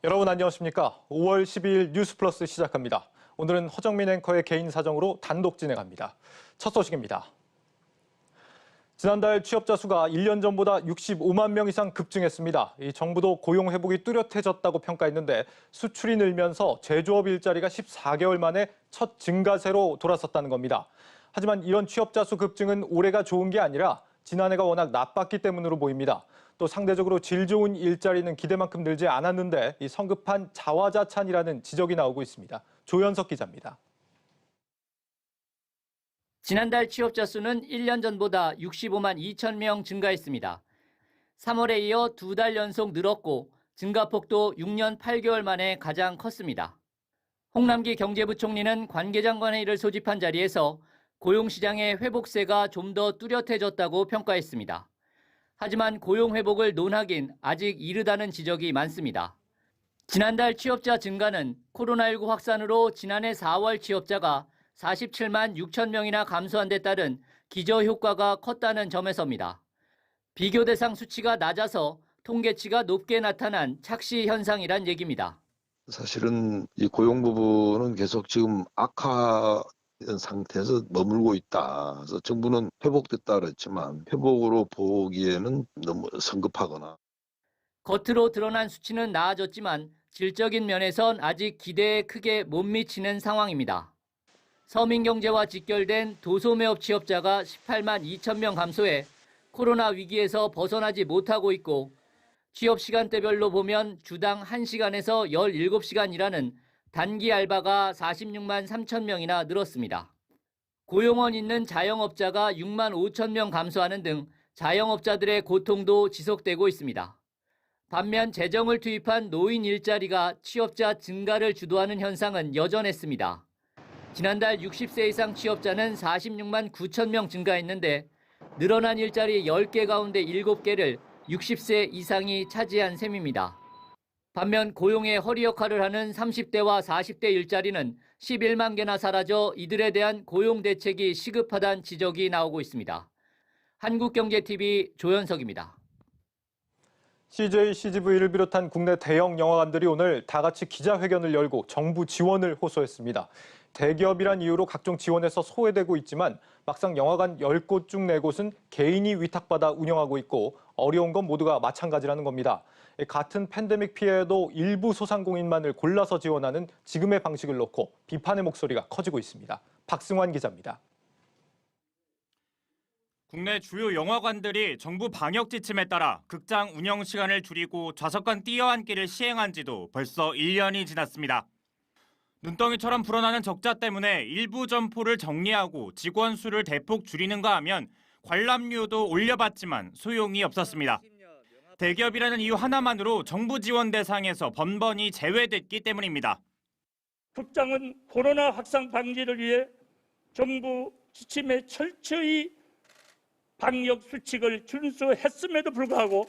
여러분 안녕하십니까? 5월 12일 뉴스플러스 시작합니다. 오늘은 허정민 앵커의 개인 사정으로 단독 진행합니다. 첫 소식입니다. 지난달 취업자 수가 1년 전보다 65만 명 이상 급증했습니다. 이 정부도 고용 회복이 뚜렷해졌다고 평가했는데 수출이 늘면서 제조업 일자리가 14개월 만에 첫 증가세로 돌아섰다는 겁니다. 하지만 이런 취업자 수 급증은 올해가 좋은 게 아니라 지난해가 워낙 나빴기 때문으로 보입니다. 또 상대적으로 질 좋은 일자리는 기대만큼 늘지 않았는데 이 성급한 자화자찬이라는 지적이 나오고 있습니다. 조현석 기자입니다. 지난달 취업자 수는 1년 전보다 65만 2천 명 증가했습니다. 3월에 이어 2달 연속 늘었고 증가폭도 6년 8개월 만에 가장 컸습니다. 홍남기 경제부총리는 관계장관회의를 소집한 자리에서 고용시장의 회복세가 좀 더 뚜렷해졌다고 평가했습니다. 하지만 고용 회복을 논하긴 아직 이르다는 지적이 많습니다. 지난달 취업자 증가는 코로나19 확산으로 지난해 4월 취업자가 47만 6천 명이나 감소한 데 따른 기저효과가 컸다는 점에서입니다. 비교 대상 수치가 낮아서 통계치가 높게 나타난 착시 현상이란 얘기입니다. 사실은 이 고용 부분은 계속 지금 악화 상태에서 머물고 있다. 그래서 정부는 회복됐다 그랬지만 회복으로 보기에는 너무 성급하거나. 겉으로 드러난 수치는 나아졌지만 질적인 면에선 아직 기대에 크게 못 미치는 상황입니다. 서민경제와 직결된 도소매업 취업자가 18만 2천 명 감소해 코로나 위기에서 벗어나지 못하고 있고 취업 시간대별로 보면 주당 1시간에서 17시간 일하는 단기 알바가 46만 3천 명이나 늘었습니다. 고용원 있는 자영업자가 6만 5천 명 감소하는 등 자영업자들의 고통도 지속되고 있습니다. 반면 재정을 투입한 노인 일자리가 취업자 증가를 주도하는 현상은 여전했습니다. 지난달 60세 이상 취업자는 46만 9천 명 증가했는데 늘어난 일자리 10개 가운데 7개를 60세 이상이 차지한 셈입니다. 반면 고용의 허리 역할을 하는 30대와 40대 일자리는 11만 개나 사라져 이들에 대한 고용 대책이 시급하다는 지적이 나오고 있습니다. 한국경제TV 조현석입니다. CJ, CGV를 비롯한 국내 대형 영화관들이 오늘 다 같이 기자회견을 열고 정부 지원을 호소했습니다. 대기업이란 이유로 각종 지원에서 소외되고 있지만 막상 영화관 10곳 중 4곳은 개인이 위탁받아 운영하고 있고 어려운 건 모두가 마찬가지라는 겁니다. 같은 팬데믹 피해에도 일부 소상공인만을 골라서 지원하는 지금의 방식을 놓고 비판의 목소리가 커지고 있습니다. 박승환 기자입니다. 국내 주요 영화관들이 정부 방역 지침에 따라 극장 운영 시간을 줄이고 좌석간 뛰어앉기를 시행한 지도 벌써 1년이 지났습니다. 눈덩이처럼 불어나는 적자 때문에 일부 점포를 정리하고 직원 수를 대폭 줄이는가 하면 관람료도 올려봤지만 소용이 없었습니다. 대기업이라는 이유 하나만으로 정부 지원 대상에서 번번이 제외됐기 때문입니다. 극장은 코로나 확산 방지를 위해 정부 지침에 철저히 방역 수칙을 준수했음에도 불구하고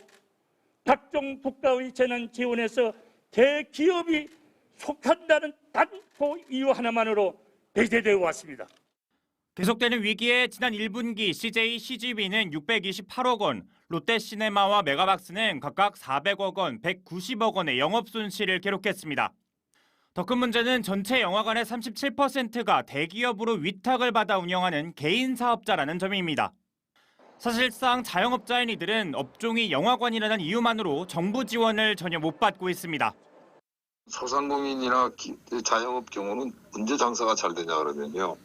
각종 국가의 재난 지원에서 대기업이 속한다는 단호 이유 하나만으로 배제되어 왔습니다. 계속되는 위기에 지난 1분기 CJ, CGV는 628억 원, 롯데시네마와 메가박스는 각각 400억 원, 190억 원의 영업 손실을 기록했습니다. 더 큰 문제는 전체 영화관의 37%가 대기업으로 위탁을 받아 운영하는 개인 사업자라는 점입니다. 사실상 자영업자인 이들은 업종이 영화관이라는 이유만으로 정부 지원을 전혀 못 받고 있습니다. 소상공인이나 자영업 경우는 언제 장사가 잘 되냐 그러면요.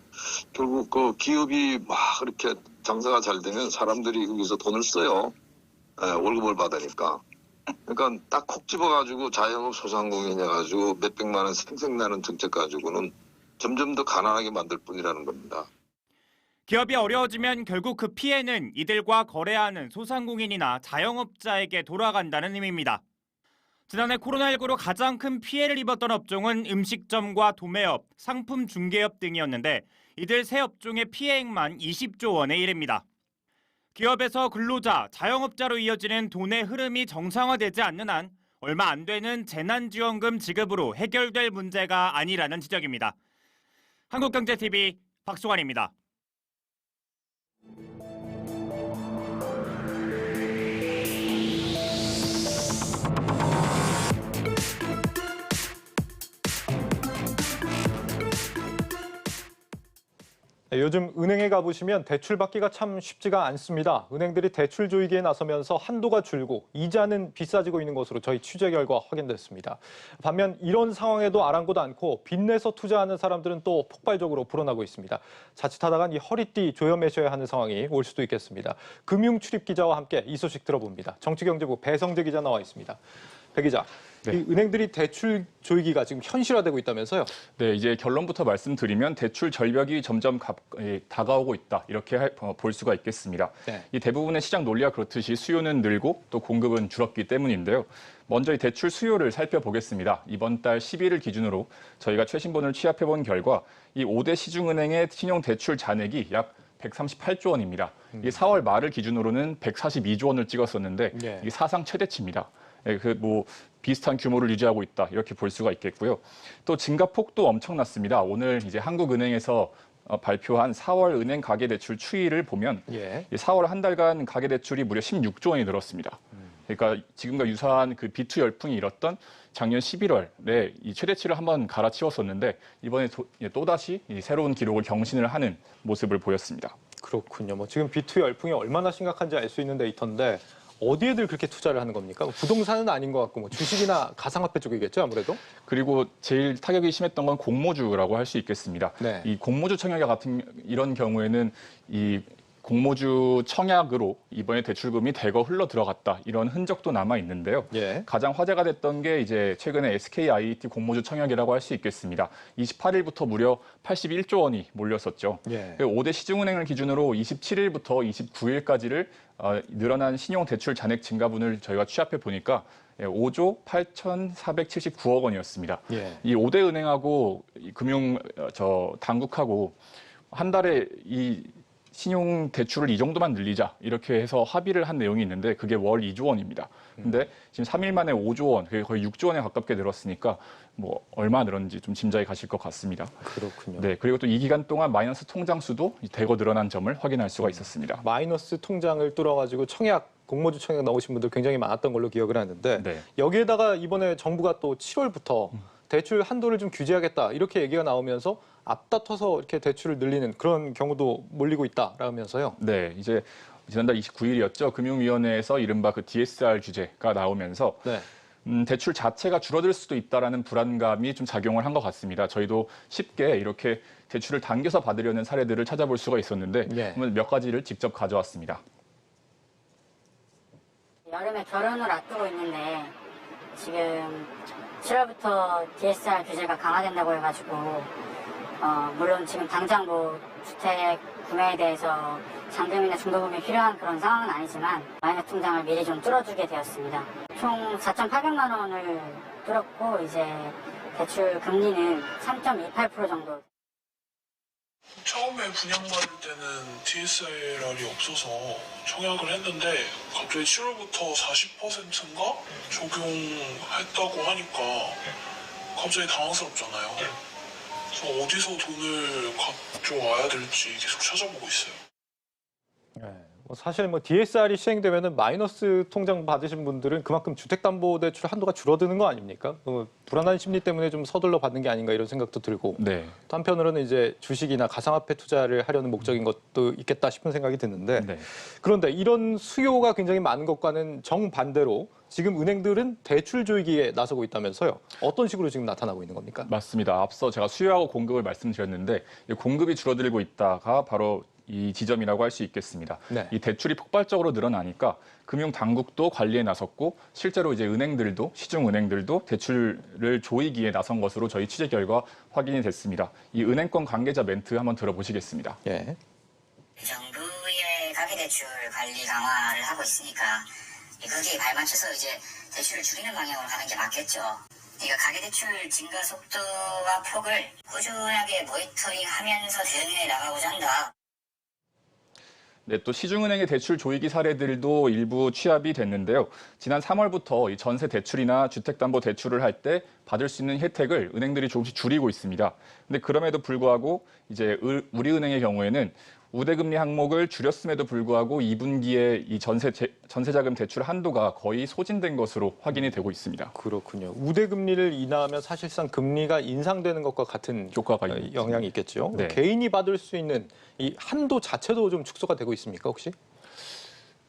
결국 그 기업이 막 그렇게 장사가 잘 되면 사람들이 여기서 돈을 써요. 월급을 받으니까. 그러니까 딱 콕 집어가지고 자영업 소상공인 해가지고 몇백만 원 생색나는 정책 가지고는 점점 더 가난하게 만들 뿐이라는 겁니다. 기업이 어려워지면 결국 그 피해는 이들과 거래하는 소상공인이나 자영업자에게 돌아간다는 의미입니다. 지난해 코로나19로 가장 큰 피해를 입었던 업종은 음식점과 도매업, 상품 중개업 등이었는데 이들 세 업종의 피해액만 20조 원에 이릅니다. 기업에서 근로자, 자영업자로 이어지는 돈의 흐름이 정상화되지 않는 한 얼마 안 되는 재난지원금 지급으로 해결될 문제가 아니라는 지적입니다. 한국경제TV 박수환입니다. 네, 요즘 은행에 가보시면 대출 받기가 참 쉽지가 않습니다. 은행들이 대출 조이기에 나서면서 한도가 줄고 이자는 비싸지고 있는 것으로 저희 취재 결과 확인됐습니다. 반면 이런 상황에도 아랑곳 않고 빚내서 투자하는 사람들은 또 폭발적으로 불어나고 있습니다. 자칫하다간 이 허리띠 조여매셔야 하는 상황이 올 수도 있겠습니다. 금융출입 기자와 함께 이 소식 들어봅니다. 정치경제부 배성재 기자 나와 있습니다. 배 기자, 네. 이 은행들이 대출 조이기가 지금 현실화되고 있다면서요? 네, 이제 결론부터 말씀드리면 대출 절벽이 점점 다가오고 있다. 이렇게 볼 수가 있겠습니다. 네. 이 대부분의 시장 논리가 그렇듯이 수요는 늘고 또 공급은 줄었기 때문인데요. 먼저 이 대출 수요를 살펴보겠습니다. 이번 달 11일 기준으로 저희가 최신본을 취합해본 결과 이 5대 시중은행의 신용 대출 잔액이 약 138조 원입니다. 이게 4월 말을 기준으로는 142조 원을 찍었었는데 네. 이게 사상 최대치입니다. 비슷한 규모를 유지하고 있다 이렇게 볼 수가 있겠고요. 또 증가폭도 엄청났습니다. 오늘 이제 한국은행에서 발표한 4월 은행 가계대출 추이를 보면 예. 4월 한 달간 가계대출이 무려 16조 원이 늘었습니다. 그러니까 지금과 유사한 그 B2 열풍이 일었던 작년 11월에 이 최대치를 한번 갈아치웠었는데 이번에 또다시 이 새로운 기록을 경신을 하는 모습을 보였습니다. 그렇군요. 뭐 지금 B2 열풍이 얼마나 심각한지 알 수 있는 데이터인데 어디에들 그렇게 투자를 하는 겁니까? 부동산은 아닌 것 같고 뭐 주식이나 가상화폐 쪽이겠죠, 아무래도? 그리고 제일 타격이 심했던 건 공모주라고 할 수 있겠습니다. 네. 이 공모주 청약 같은 이런 경우에는 이 공모주 청약으로 이번에 대출금이 대거 흘러 들어갔다 이런 흔적도 남아 있는데요. 예. 가장 화제가 됐던 게 이제 최근에 SKIT 공모주 청약이라고 할 수 있겠습니다. 28일부터 무려 81조 원이 몰렸었죠. 예. 5대 시중은행을 기준으로 27일부터 29일까지를 늘어난 신용 대출 잔액 증가분을 저희가 취합해 보니까 5조 8,479억 원이었습니다. 예. 이 5대 은행하고 당국하고 한 달에 이 신용 대출을 이 정도만 늘리자 이렇게 해서 합의를 한 내용이 있는데 그게 월 2조 원입니다. 근데 지금 3일 만에 5조 원, 그게 거의 6조 원에 가깝게 늘었으니까 뭐 얼마 늘었는지 좀 짐작이 가실 것 같습니다. 그렇군요. 네, 그리고 또 이 기간 동안 마이너스 통장 수도 대거 늘어난 점을 확인할 수가 있었습니다. 마이너스 통장을 뚫어가지고 공모주 청약 넣으신 분들 굉장히 많았던 걸로 기억을 하는데 네. 여기에다가 이번에 정부가 또 7월부터 대출 한도를 좀 규제하겠다 이렇게 얘기가 나오면서 앞다퉈서 이렇게 대출을 늘리는 그런 경우도 몰리고 있다라면서요. 네, 이제 지난달 29일이었죠. 금융위원회에서 이른바 그 DSR 규제가 나오면서 네. 대출 자체가 줄어들 수도 있다라는 불안감이 좀 작용을 한 것 같습니다. 저희도 쉽게 이렇게 대출을 당겨서 받으려는 사례들을 찾아볼 수가 있었는데 네. 몇 가지를 직접 가져왔습니다. 여름에 결혼을 앞두고 있는데 지금 7월부터 DSR 규제가 강화된다고 해가지고 물론 지금 당장 뭐 주택 구매에 대해서 잔금이나 중도금이 필요한 그런 상황은 아니지만 마이너스 통장을 미리 좀 뚫어주게 되었습니다. 총 4,800만 원을 뚫었고 이제 대출 금리는 3.28% 정도. 처음에 분양받을 때는 DSR이 없어서 청약을 했는데 갑자기 7월부터 40%인가 적용했다고 하니까 갑자기 당황스럽잖아요. 그래서 어디서 돈을 가져와야 될지 계속 찾아보고 있어요. 네. 사실 DSR이 시행되면은 마이너스 통장 받으신 분들은 그만큼 주택담보대출 한도가 줄어드는 거 아닙니까? 불안한 심리 때문에 좀 서둘러 받는 게 아닌가 이런 생각도 들고. 네. 또 한편으로는 이제 주식이나 가상화폐 투자를 하려는 목적인 것도 있겠다 싶은 생각이 드는데 네. 그런데 이런 수요가 굉장히 많은 것과는 정반대로 지금 은행들은 대출 조이기에 나서고 있다면서요. 어떤 식으로 지금 나타나고 있는 겁니까? 맞습니다. 앞서 제가 수요하고 공급을 말씀드렸는데 공급이 줄어들고 있다가 바로 이 지점이라고 할 수 있겠습니다. 네. 이 대출이 폭발적으로 늘어나니까 금융 당국도 관리에 나섰고 실제로 이제 은행들도 시중 은행들도 대출을 조이기에 나선 것으로 저희 취재 결과 확인이 됐습니다. 이 은행권 관계자 멘트 한번 들어보시겠습니다. 예. 정부의 가계대출 관리 강화를 하고 있으니까 거기에 발맞춰서 이제 대출을 줄이는 방향으로 가는 게 맞겠죠. 그러니까 가계대출 증가 속도와 폭을 꾸준하게 모니터링하면서 대응해 나가고자 한다. 네, 또 시중은행의 대출 조이기 사례들도 일부 취합이 됐는데요. 지난 3월부터 이 전세 대출이나 주택담보 대출을 할 때 받을 수 있는 혜택을 은행들이 조금씩 줄이고 있습니다. 근데 그럼에도 불구하고 이제 우리은행의 경우에는 우대금리 항목을 줄였음에도 불구하고 2분기에 이 전세자금 대출 한도가 거의 소진된 것으로 확인이 되고 있습니다. 그렇군요. 우대금리를 인하하면 사실상 금리가 인상되는 것과 같은 효과가 영향이 있겠죠. 네. 개인이 받을 수 있는 이 한도 자체도 좀 축소가 되고 있습니까, 혹시?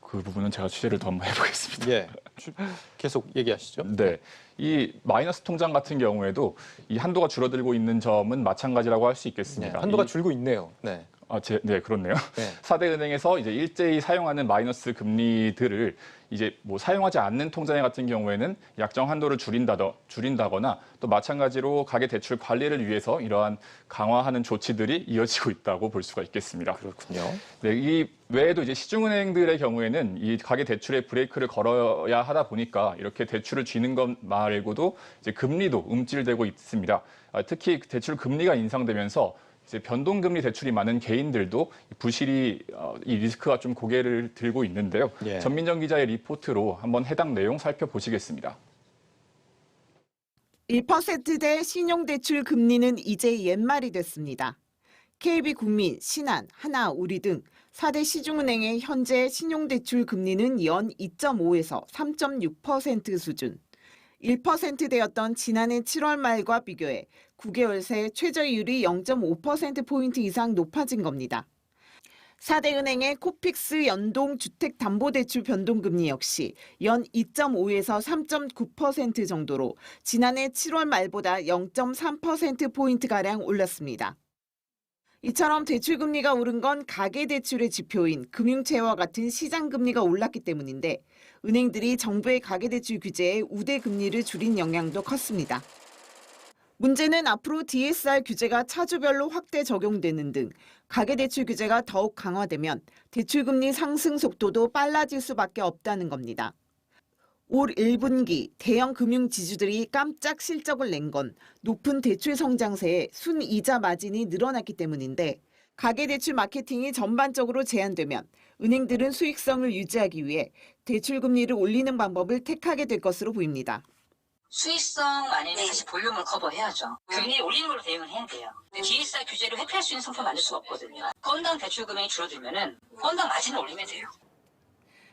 그 부분은 제가 취재를 더 한번 해보겠습니다. 예. 계속 얘기하시죠. 네. 이 마이너스 통장 같은 경우에도 이 한도가 줄어들고 있는 점은 마찬가지라고 할 수 있겠습니다. 네, 한도가 줄고 있네요. 네. 네, 그렇네요. 네. 4대 은행에서 이제 일제히 사용하는 마이너스 금리들을 이제 뭐 사용하지 않는 통장에 같은 경우에는 약정 한도를 줄인다거나 또 마찬가지로 가계 대출 관리를 위해서 이러한 강화하는 조치들이 이어지고 있다고 볼 수가 있겠습니다. 그렇군요. 네, 이 외에도 이제 시중은행들의 경우에는 이 가계 대출에 브레이크를 걸어야 하다 보니까 이렇게 대출을 쥐는 것 말고도 이제 금리도 움찔되고 있습니다. 특히 대출 금리가 인상되면서 이제 변동금리 대출이 많은 개인들도 부실이 이 리스크가 좀 고개를 들고 있는데요. 예. 전민정 기자의 리포트로 한번 해당 내용 살펴보시겠습니다. 1%대 신용대출 금리는 이제 옛말이 됐습니다. KB국민, 신한, 하나, 우리 등 4대 시중은행의 현재 신용대출 금리는 연 2.5에서 3.6% 수준. 1%대였던 지난해 7월 말과 비교해 9개월 새 최저이율이 0.5%포인트 이상 높아진 겁니다. 4대 은행의 코픽스 연동주택담보대출 변동금리 역시 연 2.5에서 3.9% 정도로 지난해 7월 말보다 0.3%포인트가량 올랐습니다. 이처럼 대출금리가 오른 건 가계대출의 지표인 금융채와 같은 시장금리가 올랐기 때문인데 은행들이 정부의 가계대출 규제에 우대금리를 줄인 영향도 컸습니다. 문제는 앞으로 DSR 규제가 차주별로 확대 적용되는 등 가계대출 규제가 더욱 강화되면 대출금리 상승 속도도 빨라질 수밖에 없다는 겁니다. 올 1분기 대형 금융지주들이 깜짝 실적을 낸 건 높은 대출 성장세에 순이자 마진이 늘어났기 때문인데 가계대출 마케팅이 전반적으로 제한되면 은행들은 수익성을 유지하기 위해 대출금리를 올리는 방법을 택하게 될 것으로 보입니다. 수익성 안에는 다시 볼륨을 커버해야죠. 금리 올리는 걸로 대응을 해야 돼요. 근데 DSR 규제를 회피할 수 있는 상품 만들 수가 없거든요. 건당 대출 금액이 줄어들면은 건당 마진을 올리면 돼요.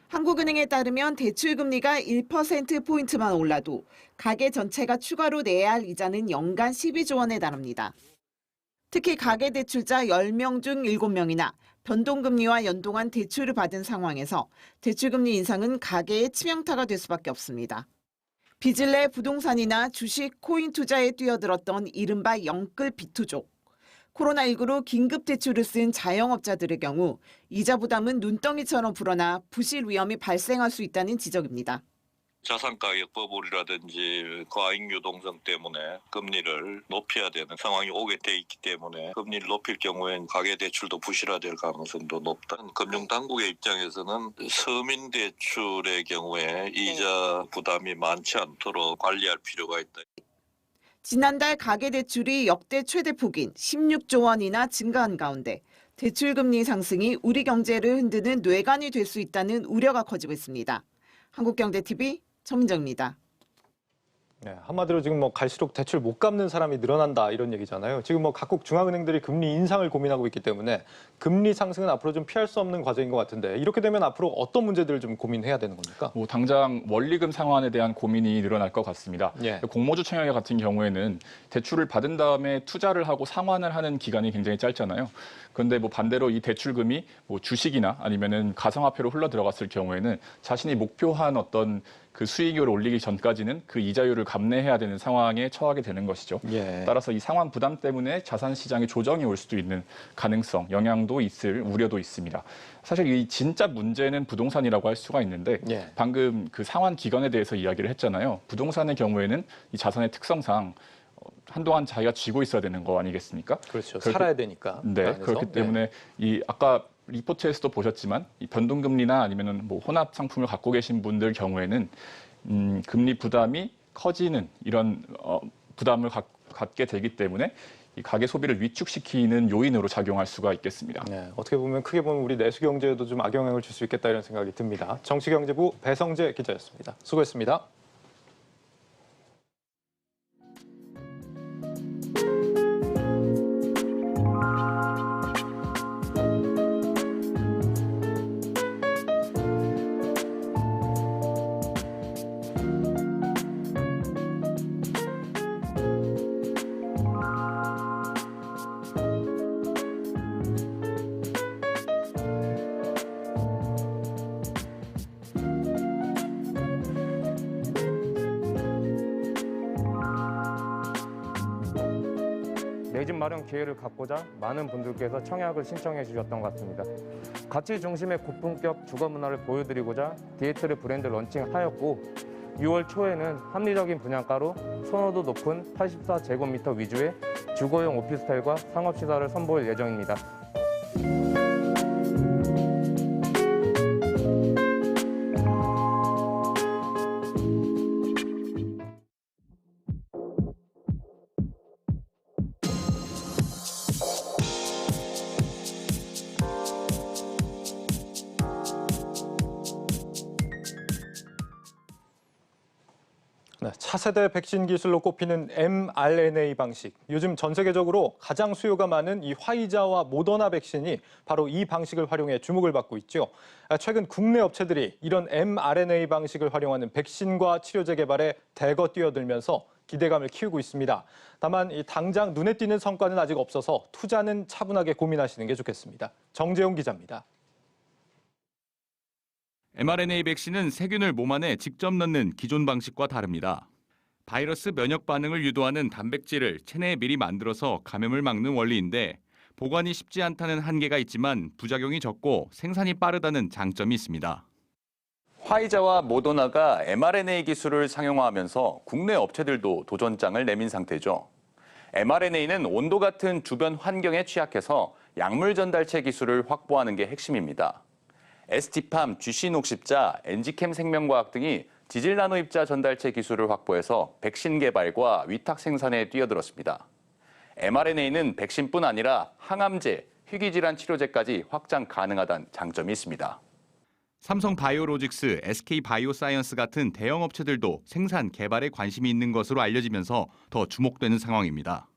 한국은행에 따르면 대출금리가 1%포인트만 올라도 가계 전체가 추가로 내야 할 이자는 연간 12조 원에 달합니다. 특히 가계대출자 10명 중 7명이나 변동금리와 연동한 대출을 받은 상황에서 대출금리 인상은 가계의 치명타가 될 수밖에 없습니다. 빚을 내 부동산이나 주식, 코인 투자에 뛰어들었던 이른바 영끌 빚투족. 코로나19로 긴급대출을 쓴 자영업자들의 경우 이자 부담은 눈덩이처럼 불어나 부실 위험이 발생할 수 있다는 지적입니다. 자산가격 버블이라든지 과잉 유동성 때문에 금리를 높여야 되는 상황이 오게 돼 있기 때문에 금리를 높일 경우엔 가계대출도 부실화될 가능성도 높다. 금융당국의 입장에서는 서민대출의 경우에 이자 부담이 많지 않도록 관리할 필요가 있다. 지난달 가계대출이 역대 최대 폭인 16조 원이나 증가한 가운데 대출금리 상승이 우리 경제를 흔드는 뇌관이 될 수 있다는 우려가 커지고 있습니다. 한국경제TV 전민정입니다. 네, 한마디로 지금 뭐 갈수록 대출 못 갚는 사람이 늘어난다 이런 얘기잖아요. 지금 뭐 각국 중앙은행들이 금리 인상을 고민하고 있기 때문에 금리 상승은 앞으로 좀 피할 수 없는 과제인 것 같은데 이렇게 되면 앞으로 어떤 문제들을 좀 고민해야 되는 겁니까? 뭐 당장 원리금 상환에 대한 고민이 늘어날 것 같습니다. 예. 공모주 청약 같은 경우에는 대출을 받은 다음에 투자를 하고 상환을 하는 기간이 굉장히 짧잖아요. 그런데 뭐 반대로 이 대출금이 뭐 주식이나 아니면은 가상화폐로 흘러 들어갔을 경우에는 자신이 목표한 어떤 그 수익률을 올리기 전까지는 그 이자율을 감내해야 되는 상황에 처하게 되는 것이죠. 예. 따라서 이 상환 부담 때문에 자산 시장에 조정이 올 수도 있는 가능성, 영향도 있을 우려도 있습니다. 사실 이 진짜 문제는 부동산이라고 할 수가 있는데 예. 방금 그 상환 기간에 대해서 이야기를 했잖아요. 부동산의 경우에는 이 자산의 특성상 한동안 자기가 쥐고 있어야 되는 거 아니겠습니까? 그렇죠. 살아야 되니까. 그 네, 안에서. 그렇기 때문에 이 아까 리포트에서도 보셨지만 이 변동금리나 아니면은 뭐 혼합 상품을 갖고 계신 분들 경우에는 금리 부담이 커지는 이런 부담을 갖게 되기 때문에 이 가계 소비를 위축시키는 요인으로 작용할 수가 있겠습니다. 네, 어떻게 보면 크게 보면 우리 내수 경제에도 좀 악영향을 줄 수 있겠다 이런 생각이 듭니다. 정치경제부 배성재 기자였습니다. 수고했습니다. 집 마련 기회를 갖고자 많은 분들께서 청약을 신청해 주셨던 것 같습니다. 가치 중심의 고품격 주거 문화를 보여드리고자 DH를 브랜드 런칭하였고 6월 초에는 합리적인 분양가로 선호도 높은 84제곱미터 위주의 주거용 오피스텔과 상업시설을 선보일 예정입니다. 차세대 백신 기술로 꼽히는 mRNA 방식. 요즘 전 세계적으로 가장 수요가 많은 이 화이자와 모더나 백신이 바로 이 방식을 활용해 주목을 받고 있죠. 최근 국내 업체들이 이런 mRNA 방식을 활용하는 백신과 치료제 개발에 대거 뛰어들면서 기대감을 키우고 있습니다. 다만 당장 눈에 띄는 성과는 아직 없어서 투자는 차분하게 고민하시는 게 좋겠습니다. 정재용 기자입니다. mRNA 백신은 세균을 몸 안에 직접 넣는 기존 방식과 다릅니다. 바이러스 면역 반응을 유도하는 단백질을 체내에 미리 만들어서 감염을 막는 원리인데 보관이 쉽지 않다는 한계가 있지만 부작용이 적고 생산이 빠르다는 장점이 있습니다. 화이자와 모더나가 mRNA 기술을 상용화하면서 국내 업체들도 도전장을 내민 상태죠. mRNA는 온도 같은 주변 환경에 취약해서 약물 전달체 기술을 확보하는 게 핵심입니다. ST팜, GC녹십자, 엔지캠 생명과학 등이 지질 나노 입자 전달체 기술을 확보해서 백신 개발과 위탁 생산에 뛰어들었습니다. mRNA는 백신뿐 아니라 항암제, 희귀질환 치료제까지 확장 가능하다는 장점이 있습니다. 삼성 바이오로직스, SK 바이오사이언스 같은 대형 업체들도 생산, 개발에 관심이 있는 것으로 알려지면서 더 주목되는 상황입니다.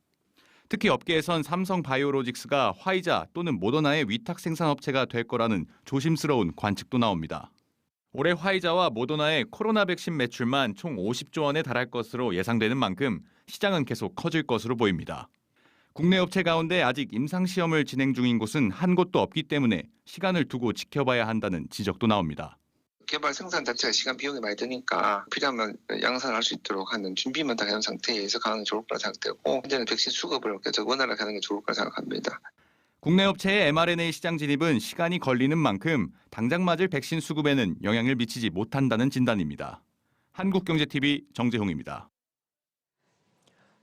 특히 업계에선 삼성 바이오로직스가 화이자 또는 모더나의 위탁 생산업체가 될 거라는 조심스러운 관측도 나옵니다. 올해 화이자와 모더나의 코로나 백신 매출만 총 50조 원에 달할 것으로 예상되는 만큼 시장은 계속 커질 것으로 보입니다. 국내 업체 가운데 아직 임상시험을 진행 중인 곳은 한 곳도 없기 때문에 시간을 두고 지켜봐야 한다는 지적도 나옵니다. 개발 생산 자체가 시간 비용이 많이 드니까 필요하면 양산할 수 있도록 하는 준비만 다 해놓은 상태에서 가는 게 좋을 거라 생각되고 현재는 백신 수급을 계속 원활하게 하는 게 좋을 거라 생각합니다. 국내 업체의 mRNA 시장 진입은 시간이 걸리는 만큼 당장 맞을 백신 수급에는 영향을 미치지 못한다는 진단입니다. 한국경제TV 정재홍입니다.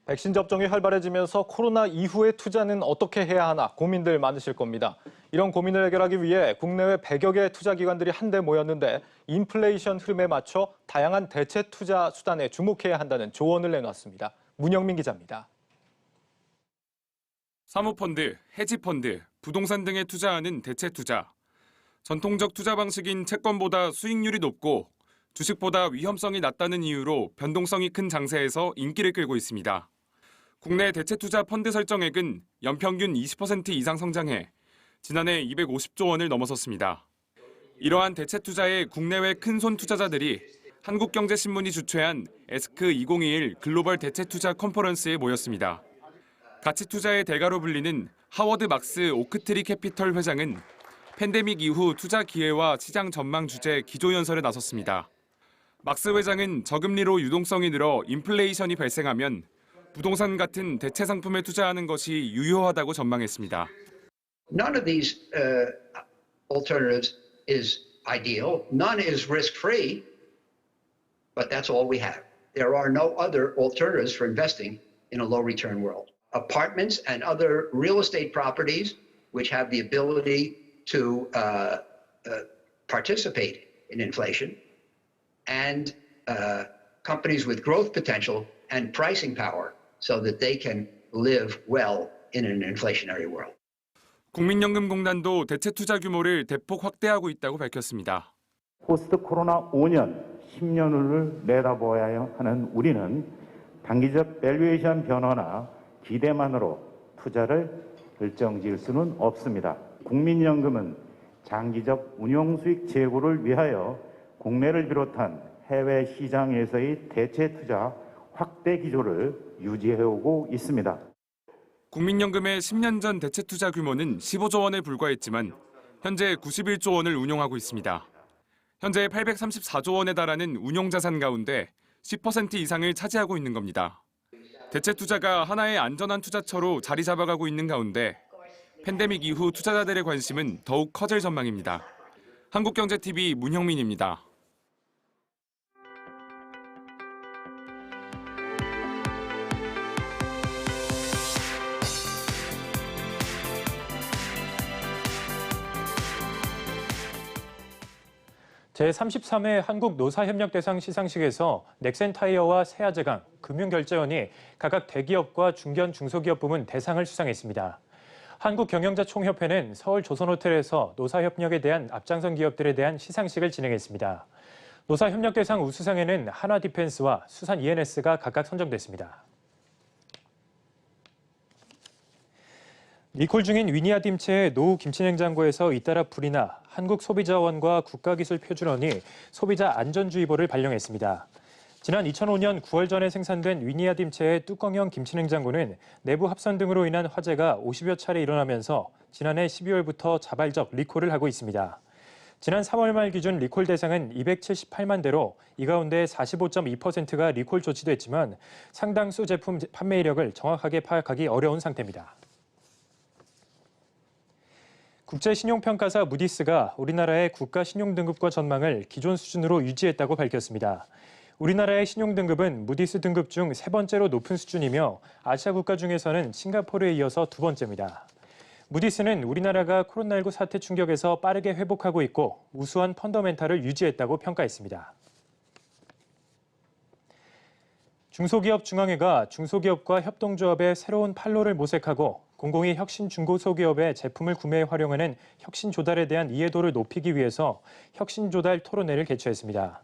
백신 접종이 활발해지면서 코로나 이후의 투자는 어떻게 해야 하나 고민들 많으실 겁니다. 이런 고민을 해결하기 위해 국내외 100여 개 투자기관들이 한데 모였는데 인플레이션 흐름에 맞춰 다양한 대체 투자 수단에 주목해야 한다는 조언을 내놨습니다. 문영민 기자입니다. 사모펀드, 헤지펀드, 부동산 등에 투자하는 대체 투자. 전통적 투자 방식인 채권보다 수익률이 높고 주식보다 위험성이 낮다는 이유로 변동성이 큰 장세에서 인기를 끌고 있습니다. 국내 대체 투자 펀드 설정액은 연평균 20% 이상 성장해 지난해 250조 원을 넘어섰습니다. 이러한 대체 투자에 국내외 큰손 투자자들이 한국경제신문이 주최한 에스크 2021 글로벌 대체 투자 컨퍼런스에 모였습니다. 가치 투자의 대가로 불리는 하워드 막스 오크트리 캐피털 회장은 팬데믹 이후 투자 기회와 시장 전망 주제 기조연설에 나섰습니다. 막스 회장은 저금리로 유동성이 늘어 인플레이션이 발생하면 부동산 같은 대체 상품에 투자하는 것이 유효하다고 전망했습니다. None of these alternatives is ideal. None is risk-free, but that's all we have. There are no other alternatives for investing in a low-return world. Apartments and other real estate properties which have the ability to participate in inflation, and companies with growth potential and pricing power so that they can live well in an inflationary world. 국민연금공단도 대체 투자 규모를 대폭 확대하고 있다고 밝혔습니다. 포스트 코로나 5년, 10년을 내다보아야 하는 우리는 단기적 밸류에이션 변화나 기대만으로 투자를 결정지을 수는 없습니다. 국민연금은 장기적 운용 수익 제고를 위하여 국내를 비롯한 해외 시장에서의 대체 투자 확대 기조를 유지해오고 있습니다. 국민연금의 10년 전 대체 투자 규모는 15조 원에 불과했지만 현재 91조 원을 운용하고 있습니다. 현재 834조 원에 달하는 운용 자산 가운데 10% 이상을 차지하고 있는 겁니다. 대체 투자가 하나의 안전한 투자처로 자리 잡아가고 있는 가운데 팬데믹 이후 투자자들의 관심은 더욱 커질 전망입니다. 한국경제TV 문형민입니다. 제33회 한국노사협력대상 시상식에서 넥센타이어와 세아제강, 금융결제원이 각각 대기업과 중견 중소기업 부문 대상을 수상했습니다. 한국경영자총협회는 서울 조선호텔에서 노사협력에 대한 앞장선 기업들에 대한 시상식을 진행했습니다. 노사협력대상 우수상에는 한화디펜스와 수산 ENS가 각각 선정됐습니다. 리콜 중인 위니아딤체의 노후 김치냉장고에서 잇따라 불이 나 한국소비자원과 국가기술표준원이 소비자 안전주의보를 발령했습니다. 지난 2005년 9월 전에 생산된 위니아딤체의 뚜껑형 김치냉장고는 내부 합선 등으로 인한 화재가 50여 차례 일어나면서 지난해 12월부터 자발적 리콜을 하고 있습니다. 지난 3월 말 기준 리콜 대상은 278만 대로 이 가운데 45.2%가 리콜 조치됐지만 상당수 제품 판매 이력을 정확하게 파악하기 어려운 상태입니다. 국제신용평가사 무디스가 우리나라의 국가 신용등급과 전망을 기존 수준으로 유지했다고 밝혔습니다. 우리나라의 신용등급은 무디스 등급 중 3번째로 높은 수준이며 아시아 국가 중에서는 싱가포르에 이어서 2번째입니다. 무디스는 우리나라가 코로나19 사태 충격에서 빠르게 회복하고 있고 우수한 펀더멘탈을 유지했다고 평가했습니다. 중소기업중앙회가 중소기업과 협동조합의 새로운 판로를 모색하고 공공이 혁신 중고소기업의 제품을 구매에 활용하는 혁신조달에 대한 이해도를 높이기 위해서 혁신조달 토론회를 개최했습니다.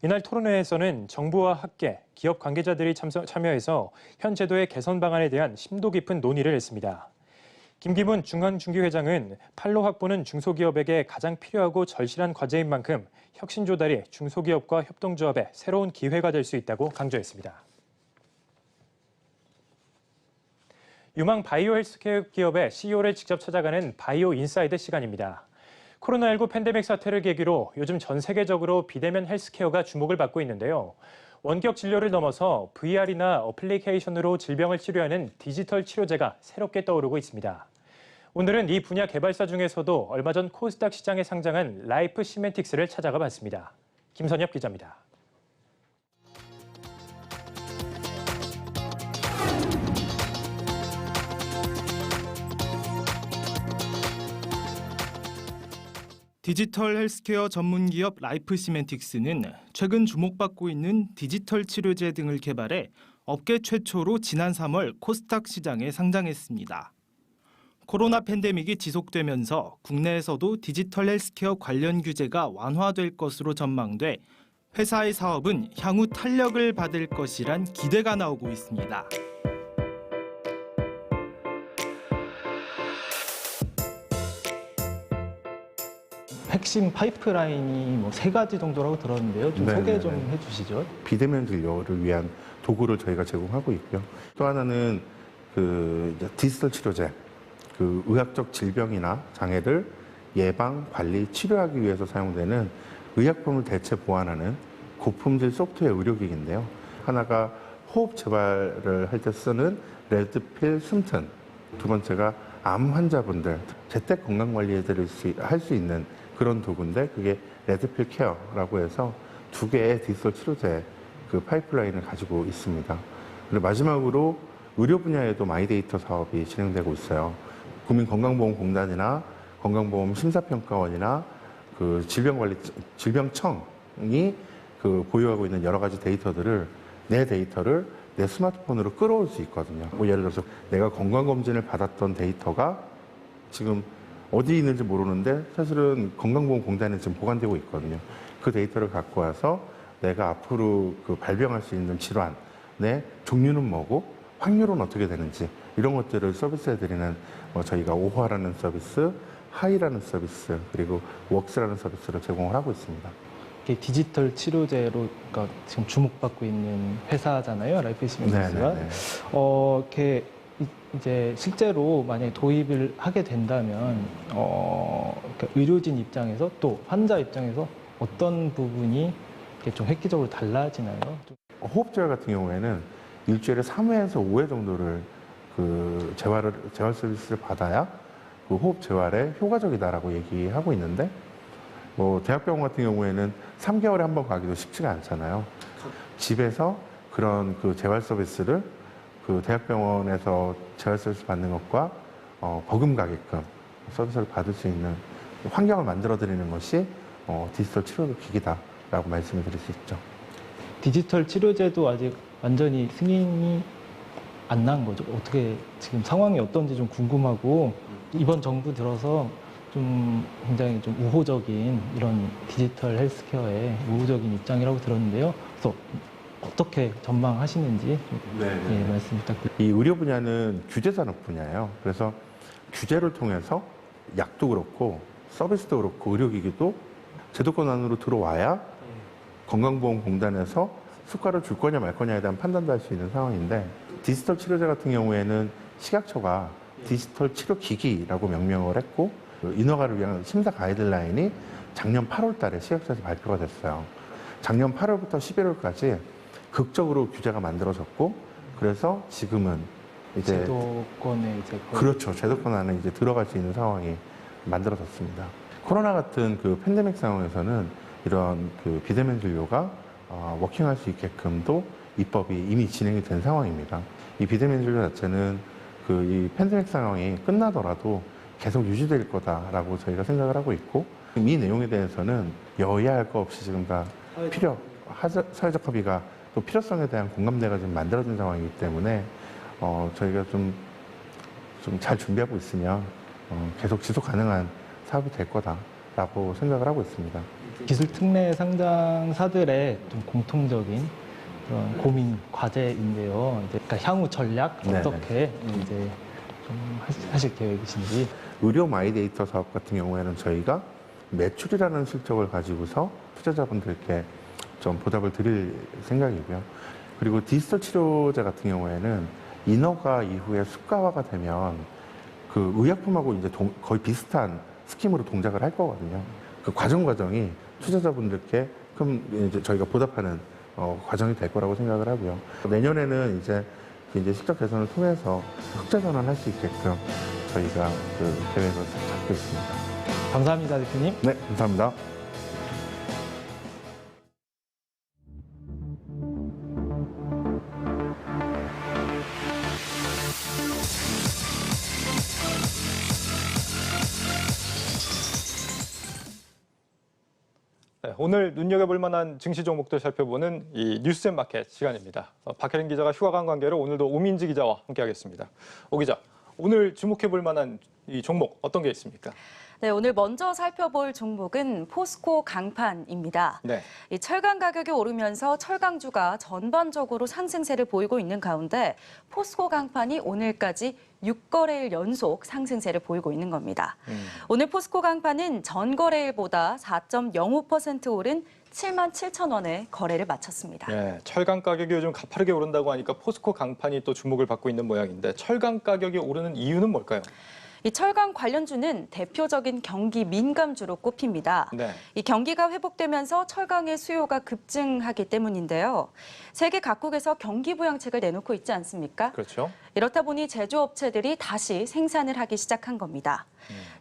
이날 토론회에서는 정부와 학계, 기업 관계자들이 참여해서 현 제도의 개선 방안에 대한 심도 깊은 논의를 했습니다. 김기문 중앙중기회장은 판로 확보는 중소기업에게 가장 필요하고 절실한 과제인 만큼 혁신조달이 중소기업과 협동조합의 새로운 기회가 될 수 있다고 강조했습니다. 유망 바이오 헬스케어 기업의 CEO를 직접 찾아가는 바이오 인사이드 시간입니다. 코로나19 팬데믹 사태를 계기로 요즘 전 세계적으로 비대면 헬스케어가 주목을 받고 있는데요. 원격 진료를 넘어서 VR이나 어플리케이션으로 질병을 치료하는 디지털 치료제가 새롭게 떠오르고 있습니다. 오늘은 이 분야 개발사 중에서도 얼마 전 코스닥 시장에 상장한 라이프 시멘틱스를 찾아가 봤습니다. 김선엽 기자입니다. 디지털 헬스케어 전문 기업 라이프 시멘틱스는 최근 주목받고 있는 디지털 치료제 등을 개발해 업계 최초로 지난 3월 코스닥 시장에 상장했습니다. 코로나 팬데믹이 지속되면서 국내에서도 디지털 헬스케어 관련 규제가 완화될 것으로 전망돼 회사의 사업은 향후 탄력을 받을 것이란 기대가 나오고 있습니다. 핵심 파이프라인이 3가지 정도라고 들었는데요. 좀 소개 좀 해주시죠. 비대면 진료를 위한 도구를 저희가 제공하고 있고요. 또 하나는 디지털 치료제, 의학적 질병이나 장애를 예방, 관리, 치료하기 위해서 사용되는 의약품을 대체 보완하는 고품질 소프트웨어 의료기기인데요. 하나가 호흡 재발을 할 때 쓰는 레드필 숨튼, 두 번째가 암 환자분들 재택 건강관리에 할 수 있는 그런 도구인데 그게 레드필 케어라고 해서 2개의 디지털 치료제 파이프라인을 가지고 있습니다. 그리고 마지막으로 의료 분야에도 마이데이터 사업이 진행되고 있어요. 국민건강보험공단이나 건강보험심사평가원이나 질병청이 보유하고 있는 여러 가지 데이터들을 내 스마트폰으로 끌어올 수 있거든요. 예를 들어서 내가 건강검진을 받았던 데이터가 지금 어디 있는지 모르는데 사실은 건강보험공단에 지금 보관되고 있거든요. 그 데이터를 갖고 와서 내가 앞으로 발병할 수 있는 질환의 종류는 뭐고 확률은 어떻게 되는지 이런 것들을 서비스해드리는 저희가 오화라는 서비스, 하이라는 서비스, 그리고 웍스라는 서비스를 제공을 하고 있습니다. 디지털 치료제로 지금 주목받고 있는 회사잖아요, 라이프 시멘틱스가. 이렇게 이제 실제로 만약에 도입을 하게 된다면 의료진 입장에서 또 환자 입장에서 어떤 부분이 좀 획기적으로 달라지나요? 호흡재활 같은 경우에는 일주일에 3회에서 5회 정도를 그 재활 서비스를 받아야 그 호흡 재활에 효과적이다라고 얘기하고 있는데, 뭐 대학병원 같은 경우에는 3개월에 한 번 가기도 쉽지가 않잖아요. 집에서 그런 그 재활 서비스를 그 대학병원에서 재활 서비스 받는 것과 버금가게끔 서비스를 받을 수 있는 환경을 만들어 드리는 것이 디지털 치료 기기다라고 말씀을 드릴 수 있죠. 디지털 치료제도 아직 완전히 승인이 안 난 거죠. 어떻게 지금 상황이 어떤지 좀 궁금하고, 이번 정부 들어서 좀 굉장히 좀 우호적인 이런 디지털 헬스케어에 우호적인 입장이라고 들었는데요. 그래서 어떻게 전망하시는지 좀 말씀 부탁드립니다. 이 의료 분야는 규제 산업 분야예요. 그래서 규제를 통해서 약도 그렇고 서비스도 그렇고 의료기기도 제도권 안으로 들어와야 건강보험공단에서 수가를 줄 거냐 말 거냐에 대한 판단도 할 수 있는 상황인데, 디지털 치료제 같은 경우에는 식약처가 디지털 치료기기라고 명명을 했고, 인허가를 위한 심사 가이드라인이 작년 8월 달에 식약처에서 발표가 됐어요. 작년 8월부터 11월까지 극적으로 규제가 만들어졌고, 그래서 지금은 이제 제도권에 이제 그렇죠. 제도권 안에 이제 들어갈 수 있는 상황이 만들어졌습니다. 코로나 같은 그 팬데믹 상황에서는 이런 그 비대면 진료가 워킹할 수 있게끔도 입법이 이미 진행이 된 상황입니다. 이 비대면 진료 자체는 그 이 팬데믹 상황이 끝나더라도 계속 유지될 거다라고 저희가 생각을 하고 있고, 이 내용에 대해서는 여야할 거 없이 지금 다 사회적 합의가 또 필요성에 대한 공감대가 지금 만들어진 상황이기 때문에 저희가 좀 잘 준비하고 있으면 계속 지속 가능한 사업이 될 거다라고 생각을 하고 있습니다. 기술 특례 상장사들의 좀 공통적인 그런 고민 과제인데요. 이제 그러니까 향후 전략 어떻게 이제 좀 하실 계획이신지. 의료 마이데이터 사업 같은 경우에는 저희가 매출이라는 실적을 가지고서 투자자분들께 좀 보답을 드릴 생각이고요. 그리고 디지털 치료제 같은 경우에는 인허가 이후에 수가화가 되면 그 의약품하고 이제 거의 비슷한 스킴으로 동작을 할 거거든요. 그 과정이 투자자분들께 그럼 이제 저희가 보답하는 과정이 될 거라고 생각을 하고요. 내년에는 이제 실적 개선을 통해서 흑자 전환할 수 있게끔 저희가 그 계획을 잡고 있습니다. 감사합니다, 대표님. 네, 감사합니다. 네, 오늘 눈여겨볼 만한 증시 종목들 살펴보는 이 뉴스앤마켓 시간입니다. 박혜린 기자가 휴가 간 관계로 오늘도 오민지 기자와 함께하겠습니다. 오 기자, 오늘 주목해볼 만한 이 종목 어떤 게 있습니까? 네, 오늘 먼저 살펴볼 종목은 포스코 강판입니다. 네. 이 철강 가격이 오르면서 철강주가 전반적으로 상승세를 보이고 있는 가운데 포스코 강판이 오늘까지 6거래일 연속 상승세를 보이고 있는 겁니다. 오늘 포스코 강판은 전 거래일보다 4.05% 오른 77,000원에 거래를 마쳤습니다. 네, 철강 가격이 요즘 가파르게 오른다고 하니까 포스코 강판이 또 주목을 받고 있는 모양인데, 철강 가격이 오르는 이유는 뭘까요? 이 철강 관련주는 대표적인 경기 민감주로 꼽힙니다. 네. 이 경기가 회복되면서 철강의 수요가 급증하기 때문인데요. 세계 각국에서 경기 부양책을 내놓고 있지 않습니까? 그렇죠. 이렇다 보니 제조업체들이 다시 생산을 하기 시작한 겁니다.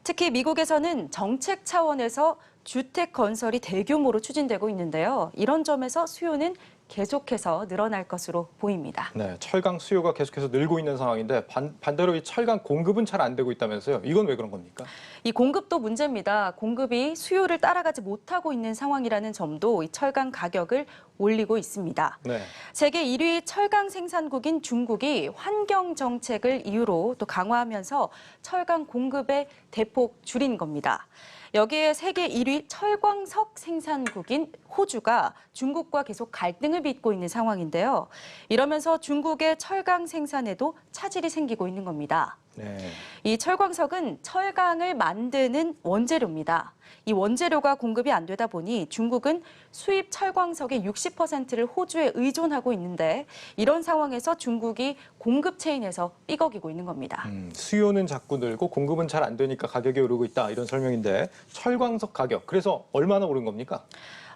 특히 미국에서는 정책 차원에서 주택 건설이 대규모로 추진되고 있는데요. 이런 점에서 수요는 계속해서 늘어날 것으로 보입니다. 네, 철강 수요가 계속해서 늘고 있는 상황인데 반대로 이 철강 공급은 잘 안 되고 있다면서요. 이건 왜 그런 겁니까? 이 공급도 문제입니다. 공급이 수요를 따라가지 못하고 있는 상황이라는 점도 이 철강 가격을 올리고 있습니다. 네. 세계 1위 철강 생산국인 중국이 환경 정책을 이유로 또 강화하면서 철강 공급에 대폭 줄인 겁니다. 여기에 세계 1위 철광석 생산국인 호주가 중국과 계속 갈등을 빚고 있는 상황인데요. 이러면서 중국의 철강 생산에도 차질이 생기고 있는 겁니다. 네. 이 철광석은 철강을 만드는 원재료입니다. 이 원재료가 공급이 안 되다 보니 중국은 수입 철광석의 60%를 호주에 의존하고 있는데, 이런 상황에서 중국이 공급 체인에서 삐걱이고 있는 겁니다. 수요는 자꾸 늘고 공급은 잘 안 되니까 가격이 오르고 있다, 이런 설명인데, 철광석 가격, 그래서 얼마나 오른 겁니까?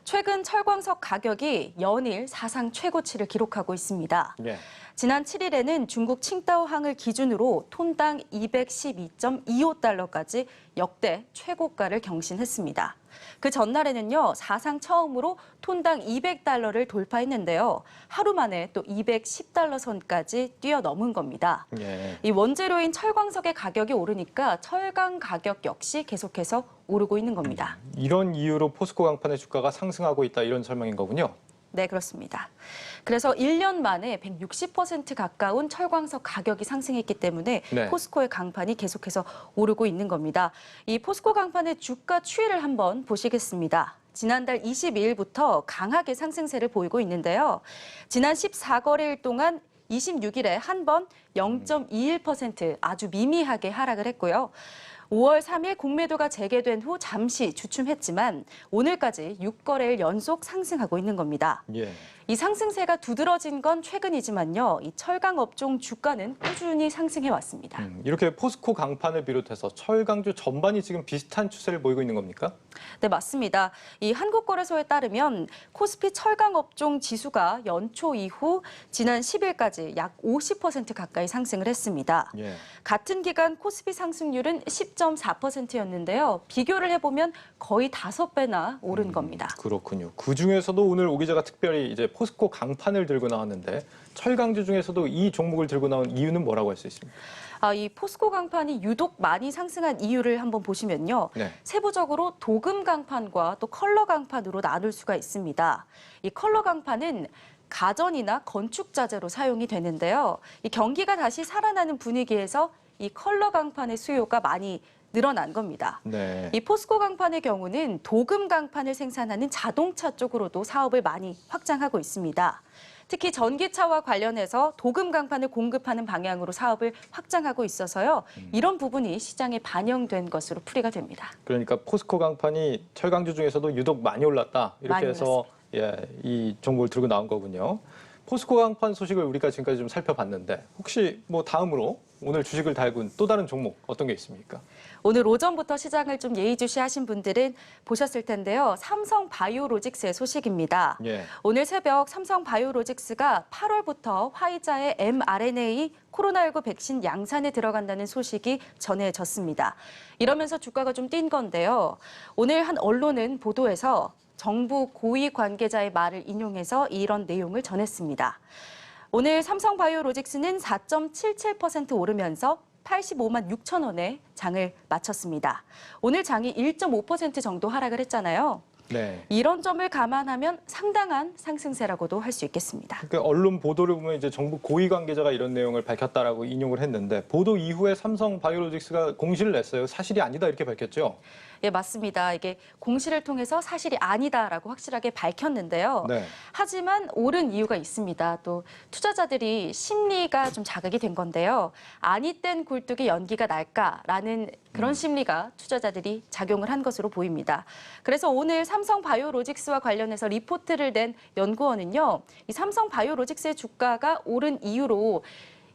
최근 철광석 가격이 연일 사상 최고치를 기록하고 있습니다. 예. 지난 7일에는 중국 칭다오항을 기준으로 톤당 212.25달러까지 역대 최고가를 경신했습니다. 그 전날에는요, 사상 처음으로 톤당 200달러를 돌파했는데요. 하루 만에 또 210달러 선까지 뛰어넘은 겁니다. 예. 이 원재료인 철광석의 가격이 오르니까 철강 가격 역시 계속해서 오르고 있는 겁니다. 이런 이유로 포스코 강판의 주가가 상승하고 있다 이런 설명인 거군요. 네, 그렇습니다. 그래서 1년 만에 160% 가까운 철광석 가격이 상승했기 때문에 네. 포스코의 강판이 계속해서 오르고 있는 겁니다. 이 포스코 강판의 주가 추이를 한번 보시겠습니다. 지난달 22일부터 강하게 상승세를 보이고 있는데요. 지난 14거래일 동안 26일에 한 번 0.21% 아주 미미하게 하락을 했고요. 5월 3일 공매도가 재개된 후 잠시 주춤했지만 오늘까지 6거래일 연속 상승하고 있는 겁니다. 예. 이 상승세가 두드러진 건 최근이지만요. 이 철강 업종 주가는 꾸준히 상승해 왔습니다. 이렇게 포스코 강판을 비롯해서 철강주 전반이 지금 비슷한 추세를 보이고 있는 겁니까? 네, 맞습니다. 이 한국거래소에 따르면 코스피 철강 업종 지수가 연초 이후 지난 10일까지 약 50% 가까이 상승을 했습니다. 예. 같은 기간 코스피 상승률은 10.4%였는데요. 비교를 해보면 거의 5배나 오른 겁니다. 그렇군요. 그중에서도 오늘 오 기자가 특별히 이제 포스코 강판을 들고 나왔는데 철강주 중에서도 이 종목을 들고 나온 이유는 뭐라고 할 수 있습니까? 이 포스코 강판이 유독 많이 상승한 이유를 한번 보시면요. 네. 세부적으로 도금 강판과 또 컬러 강판으로 나눌 수가 있습니다. 이 컬러 강판은 가전이나 건축 자재로 사용이 되는데요. 이 경기가 다시 살아나는 분위기에서 이 컬러 강판의 수요가 많이 늘어난 겁니다. 네. 이 포스코 강판의 경우는 도금 강판을 생산하는 자동차 쪽으로도 사업을 많이 확장하고 있습니다. 특히 전기차와 관련해서 도금 강판을 공급하는 방향으로 사업을 확장하고 있어서요. 이런 부분이 시장에 반영된 것으로 풀이가 됩니다. 그러니까 포스코 강판이 철강주 중에서도 유독 많이 올랐다. 이렇게 많이 해서 이 종목을 들고 나온 거군요. 포스코 강판 소식을 우리가 지금까지 좀 살펴봤는데 혹시 뭐 다음으로 오늘 주식을 달군 또 다른 종목 어떤 게 있습니까? 오늘 오전부터 시장을 좀 예의주시하신 분들은 보셨을 텐데요. 삼성바이오로직스의 소식입니다. 예. 오늘 새벽 삼성바이오로직스가 8월부터 화이자의 mRNA 코로나19 백신 양산에 들어간다는 소식이 전해졌습니다. 이러면서 주가가 좀 뛴 건데요. 오늘 한 언론은 보도에서 정부 고위 관계자의 말을 인용해서 이런 내용을 전했습니다. 오늘 삼성바이오로직스는 4.77% 오르면서 85만 6천 원에 장을 마쳤습니다. 오늘 장이 1.5% 정도 하락을 했잖아요. 네. 이런 점을 감안하면 상당한 상승세라고도 할 수 있겠습니다. 그러니까 언론 보도를 보면 이제 정부 고위 관계자가 이런 내용을 밝혔다라고 인용을 했는데 보도 이후에 삼성바이오로직스가 공시를 냈어요. 사실이 아니다 이렇게 밝혔죠. 예, 맞습니다. 이게 공시를 통해서 사실이 아니다라고 확실하게 밝혔는데요. 네. 하지만 옳은 이유가 있습니다. 또 투자자들이 심리가 좀 자극이 된 건데요. 아니 땐 굴뚝이 연기가 날까라는 그런 심리가 투자자들이 작용을 한 것으로 보입니다. 그래서 오늘 삼성바이오로직스와 관련해서 리포트를 낸 연구원은요. 이 삼성바이오로직스의 주가가 오른 이유로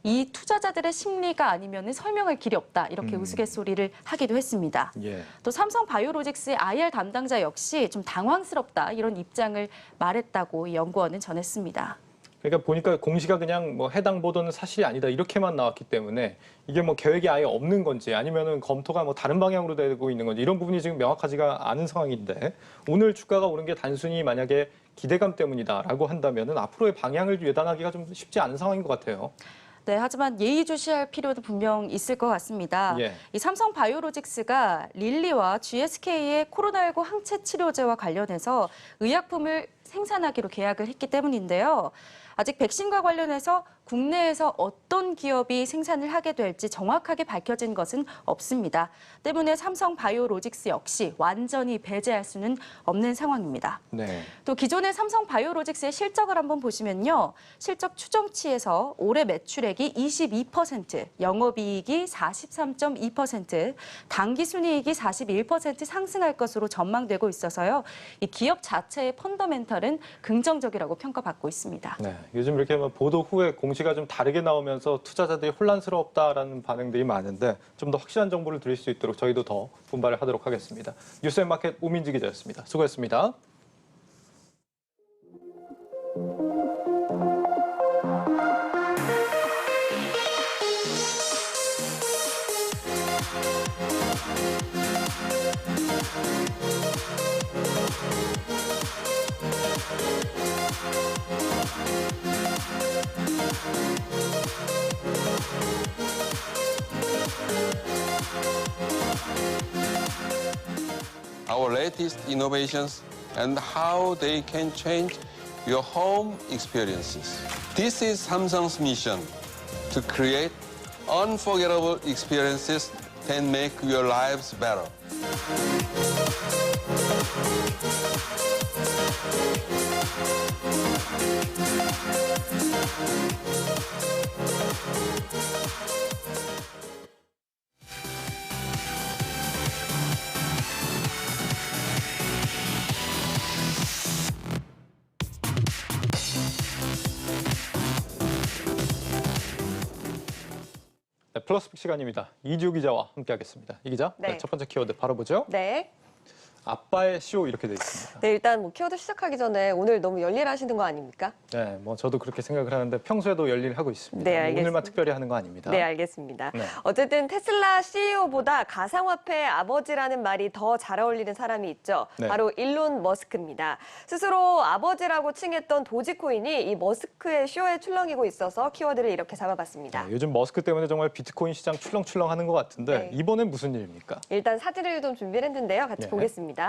이 투자자들의 심리가 아니면 설명할 길이 없다. 이렇게 우스갯소리를 하기도 했습니다. 예. 또 삼성바이오로직스의 IR 담당자 역시 좀 당황스럽다. 이런 입장을 말했다고 이 연구원은 전했습니다. 그러니까 보니까 공시가 그냥 뭐 해당 보도는 사실이 아니다 이렇게만 나왔기 때문에 이게 뭐 계획이 아예 없는 건지 아니면은 검토가 뭐 다른 방향으로 되고 있는 건지 이런 부분이 지금 명확하지가 않은 상황인데 오늘 주가가 오른 게 단순히 만약에 기대감 때문이다라고 한다면은 앞으로의 방향을 예단하기가 좀 쉽지 않은 상황인 것 같아요. 네, 하지만 예의주시할 필요도 분명 있을 것 같습니다. 예. 이 삼성바이오로직스가 릴리와 GSK의 코로나19 항체 치료제와 관련해서 의약품을 생산하기로 계약을 했기 때문인데요. 아직 백신과 관련해서 국내에서 어떤 기업이 생산을 하게 될지 정확하게 밝혀진 것은 없습니다. 때문에 삼성바이오로직스 역시 완전히 배제할 수는 없는 상황입니다. 네. 또 기존의 삼성바이오로직스의 실적을 한번 보시면요. 실적 추정치에서 올해 매출액이 22%, 영업이익이 43.2%, 당기순이익이 41% 상승할 것으로 전망되고 있어서요. 이 기업 자체의 펀더멘털은 긍정적이라고 평가받고 있습니다. 네. 요즘 이렇게 보도 후에 공시가 좀 다르게 나오면서 투자자들이 혼란스럽다라는 반응들이 많은데 좀 더 확실한 정보를 드릴 수 있도록 저희도 더 분발을 하도록 하겠습니다. 뉴스앤마켓 오민지 기자였습니다. 수고했습니다. our latest innovations and how they can change your home experiences. This is Samsung's mission to create unforgettable experiences that make your lives better. 네, 플러스픽 시간입니다. 이주 기자와 함께하겠습니다. 이 기자, 네. 첫 번째 키워드 바로 보죠. 네. 아빠의 쇼 이렇게 돼 있습니다. 네, 일단 뭐 키워드 시작하기 전에 오늘 너무 열일하시는 거 아닙니까? 네, 뭐 저도 그렇게 생각을 하는데 평소에도 열일하고 있습니다. 네, 뭐 알겠습니다. 오늘만 특별히 하는 거 아닙니다. 네, 알겠습니다. 네. 어쨌든 테슬라 CEO보다 가상화폐 아버지라는 말이 더 잘 어울리는 사람이 있죠. 네. 바로 일론 머스크입니다. 스스로 아버지라고 칭했던 도지코인이 이 머스크의 쇼에 출렁이고 있어서 키워드를 이렇게 잡아봤습니다. 네, 요즘 머스크 때문에 정말 비트코인 시장 출렁출렁하는 것 같은데 네. 이번엔 무슨 일입니까? 일단 사진을 좀 준비를 했는데요. 같이 네. 보겠습니다. 네,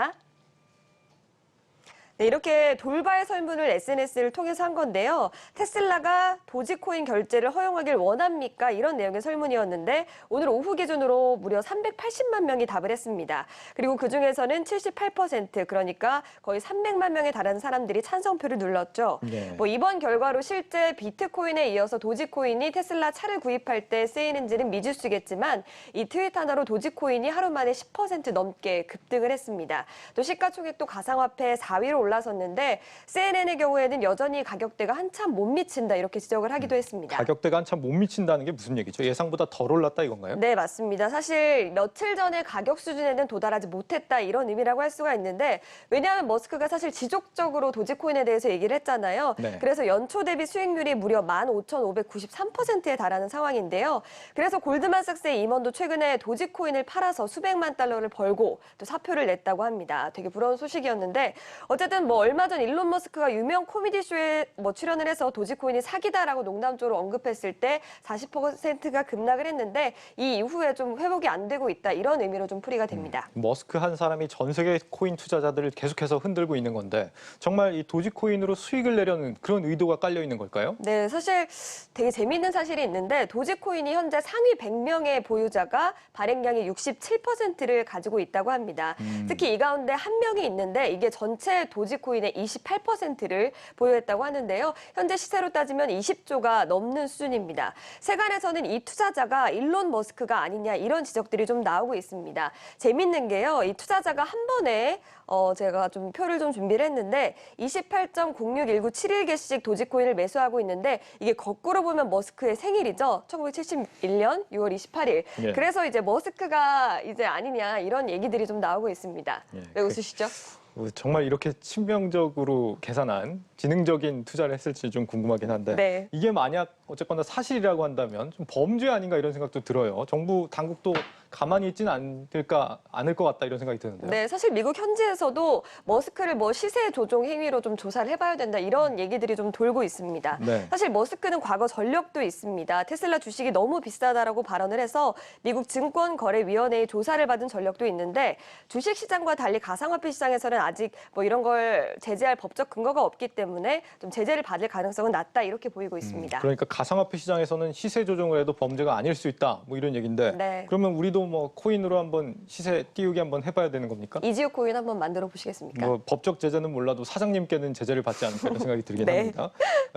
이렇게 돌발 설문을 SNS를 통해서 한 건데요. 테슬라가 도지코인 결제를 허용하길 원합니까? 이런 내용의 설문이었는데 오늘 오후 기준으로 무려 380만 명이 답을 했습니다. 그리고 그중에서는 78% 그러니까 거의 300만 명에 달하는 사람들이 찬성표를 눌렀죠. 네. 뭐 이번 결과로 실제 비트코인에 이어서 도지코인이 테슬라 차를 구입할 때 쓰이는지는 미지수겠지만 이 트윗 하나로 도지코인이 하루 만에 10% 넘게 급등을 했습니다. 또 시가총액도 가상화폐 4위로 올라섰는데 CNN의 경우에는 여전히 가격대가 한참 못 미친다 이렇게 지적을 하기도 했습니다. 가격대가 한참 못 미친다는 게 무슨 얘기죠? 예상보다 덜 올랐다 이건가요? 네, 맞습니다. 사실 며칠 전에 가격 수준에는 도달하지 못했다 이런 의미라고 할 수가 있는데 왜냐하면 머스크가 사실 지속적으로 도지코인에 대해서 얘기를 했잖아요. 네. 그래서 연초 대비 수익률이 무려 15,593%에 달하는 상황인데요. 그래서 골드만삭스의 임원도 최근에 도지코인을 팔아서 수백만 달러를 벌고 또 사표를 냈다고 합니다. 되게 부러운 소식이었는데 어쨌든 뭐 얼마 전 일론 머스크가 유명 코미디 쇼에 뭐 출연을 해서 도지코인이 사기다라고 농담조로 언급했을 때 40%가 급락을 했는데 이 이후에 좀 회복이 안 되고 있다 이런 의미로 좀 풀이가 됩니다. 머스크 한 사람이 전 세계 코인 투자자들을 계속해서 흔들고 있는 건데 정말 이 도지코인으로 수익을 내려는 그런 의도가 깔려 있는 걸까요? 네, 사실 되게 재미있는 사실이 있는데 도지코인이 현재 상위 100명의 보유자가 발행량의 67%를 가지고 있다고 합니다. 특히 이 가운데 한 명이 있는데 이게 전체 도지코인의 28%를 보유했다고 하는데요. 현재 시세로 따지면 20조가 넘는 수준입니다. 세간에서는 이 투자자가 일론 머스크가 아니냐 이런 지적들이 좀 나오고 있습니다. 재밌는 게요. 이 투자자가 한 번에 제가 좀 표를 좀 준비를 했는데 28.061971개씩 도지코인을 매수하고 있는데 이게 거꾸로 보면 머스크의 생일이죠. 1971년 6월 28일. 예. 그래서 이제 머스크가 이제 아니냐 이런 얘기들이 좀 나오고 있습니다. 예, 왜 웃으시죠? 정말 이렇게 치명적으로 계산한 지능적인 투자를 했을지 좀 궁금하긴 한데 네. 이게 만약 어쨌거나 사실이라고 한다면 좀 범죄 아닌가 이런 생각도 들어요. 정부 당국도 가만히 있지는 않을 것 같다 이런 생각이 드는데요. 네, 사실 미국 현지에서도 머스크를 뭐 시세 조종 행위로 좀 조사를 해봐야 된다 이런 얘기들이 좀 돌고 있습니다. 네. 사실 머스크는 과거 전력도 있습니다. 테슬라 주식이 너무 비싸다라고 발언을 해서 미국 증권거래위원회의 조사를 받은 전력도 있는데 주식시장과 달리 가상화폐 시장에서는 아직 뭐 이런 걸 제재할 법적 근거가 없기 때문에 좀 제재를 받을 가능성은 낮다 이렇게 보이고 있습니다. 그러니까 가상화폐 시장에서는 시세 조정을 해도 범죄가 아닐 수 있다 뭐 이런 얘기인데 네. 그러면 우리도 뭐 코인으로 한번 시세 띄우기 한번 해봐야 되는 겁니까? 이지오 코인 한번 만들어 보시겠습니까? 뭐 법적 제재는 몰라도 사장님께는 제재를 받지 않을까 이런 생각이 들긴 네. 합니다.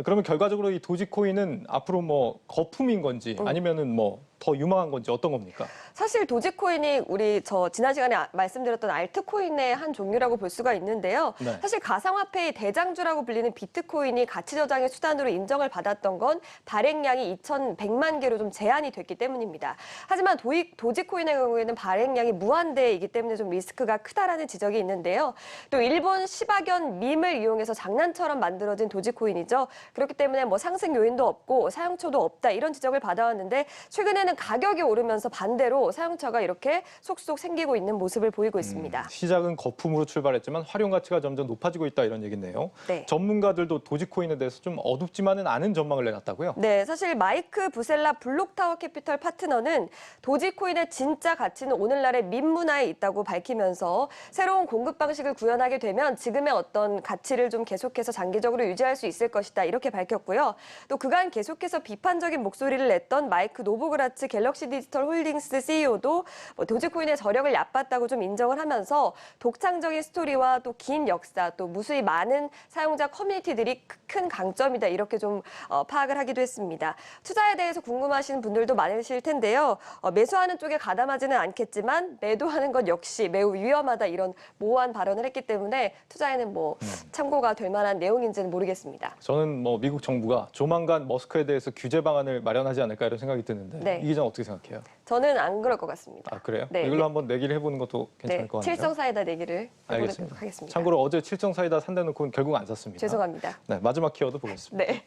그러면 결과적으로 이 도지코인은 앞으로 뭐 거품인 건지 아니면은 뭐 더 유망한 건지 어떤 겁니까? 사실 도지코인이 우리 지난 시간에 말씀드렸던 알트코인의 한 종류라고 볼 수가 있는데요. 네. 사실 가상화폐의 대장주라고 불리는 비트코인이 가치 저장의 수단으로 인정을 받았던 건 발행량이 2,100만 개로 좀 제한이 됐기 때문입니다. 하지만 도지코인의 경우에는 발행량이 무한대이기 때문에 좀 리스크가 크다라는 지적이 있는데요. 또 일본 시바견 밈을 이용해서 장난처럼 만들어진 도지코인이죠. 그렇기 때문에 뭐 상승 요인도 없고 사용처도 없다 이런 지적을 받아왔는데 최근에는 있는 가격이 오르면서 반대로 사용처가 이렇게 속속 생기고 있는 모습을 보이고 있습니다. 시작은 거품으로 출발했지만 활용 가치가 점점 높아지고 있다 이런 얘기네요. 네. 전문가들도 도지코인에 대해서 좀 어둡지만은 않은 전망을 내놨다고요? 네, 사실 마이크 부셀라 블록타워 캐피털 파트너는 도지코인의 진짜 가치는 오늘날의 민문화에 있다고 밝히면서 새로운 공급 방식을 구현하게 되면 지금의 어떤 가치를 좀 계속해서 장기적으로 유지할 수 있을 것이다 이렇게 밝혔고요. 또 그간 계속해서 비판적인 목소리를 냈던 마이크 노보그라츠 갤럭시 디지털 홀딩스 CEO도 도지코인의 저력을 얕봤다고 좀 인정을 하면서 독창적인 스토리와 또 긴 역사 또 무수히 많은 사용자 커뮤니티들이 큰 강점이다 이렇게 좀 파악을 하기도 했습니다. 투자에 대해서 궁금하신 분들도 많으실 텐데요. 매수하는 쪽에 가담하지는 않겠지만 매도하는 것 역시 매우 위험하다 이런 모호한 발언을 했기 때문에 투자에는 뭐 참고가 될 만한 내용인지는 모르겠습니다. 저는 뭐 미국 정부가 조만간 머스크에 대해서 규제 방안을 마련하지 않을까 이런 생각이 드는데 네. 이 기자는 어떻게 생각해요? 저는 안 그럴 것 같습니다. 아 그래요? 네, 이걸로 네. 한번 내기를 해보는 것도 괜찮을 것 같네요. 칠성 사이다 내기를 해보도록 알겠습니다. 하겠습니다. 참고로 어제 칠성 사이다 산대놓고는 결국 안 샀습니다. 죄송합니다. 네, 마지막 키워드 보겠습니다. 네.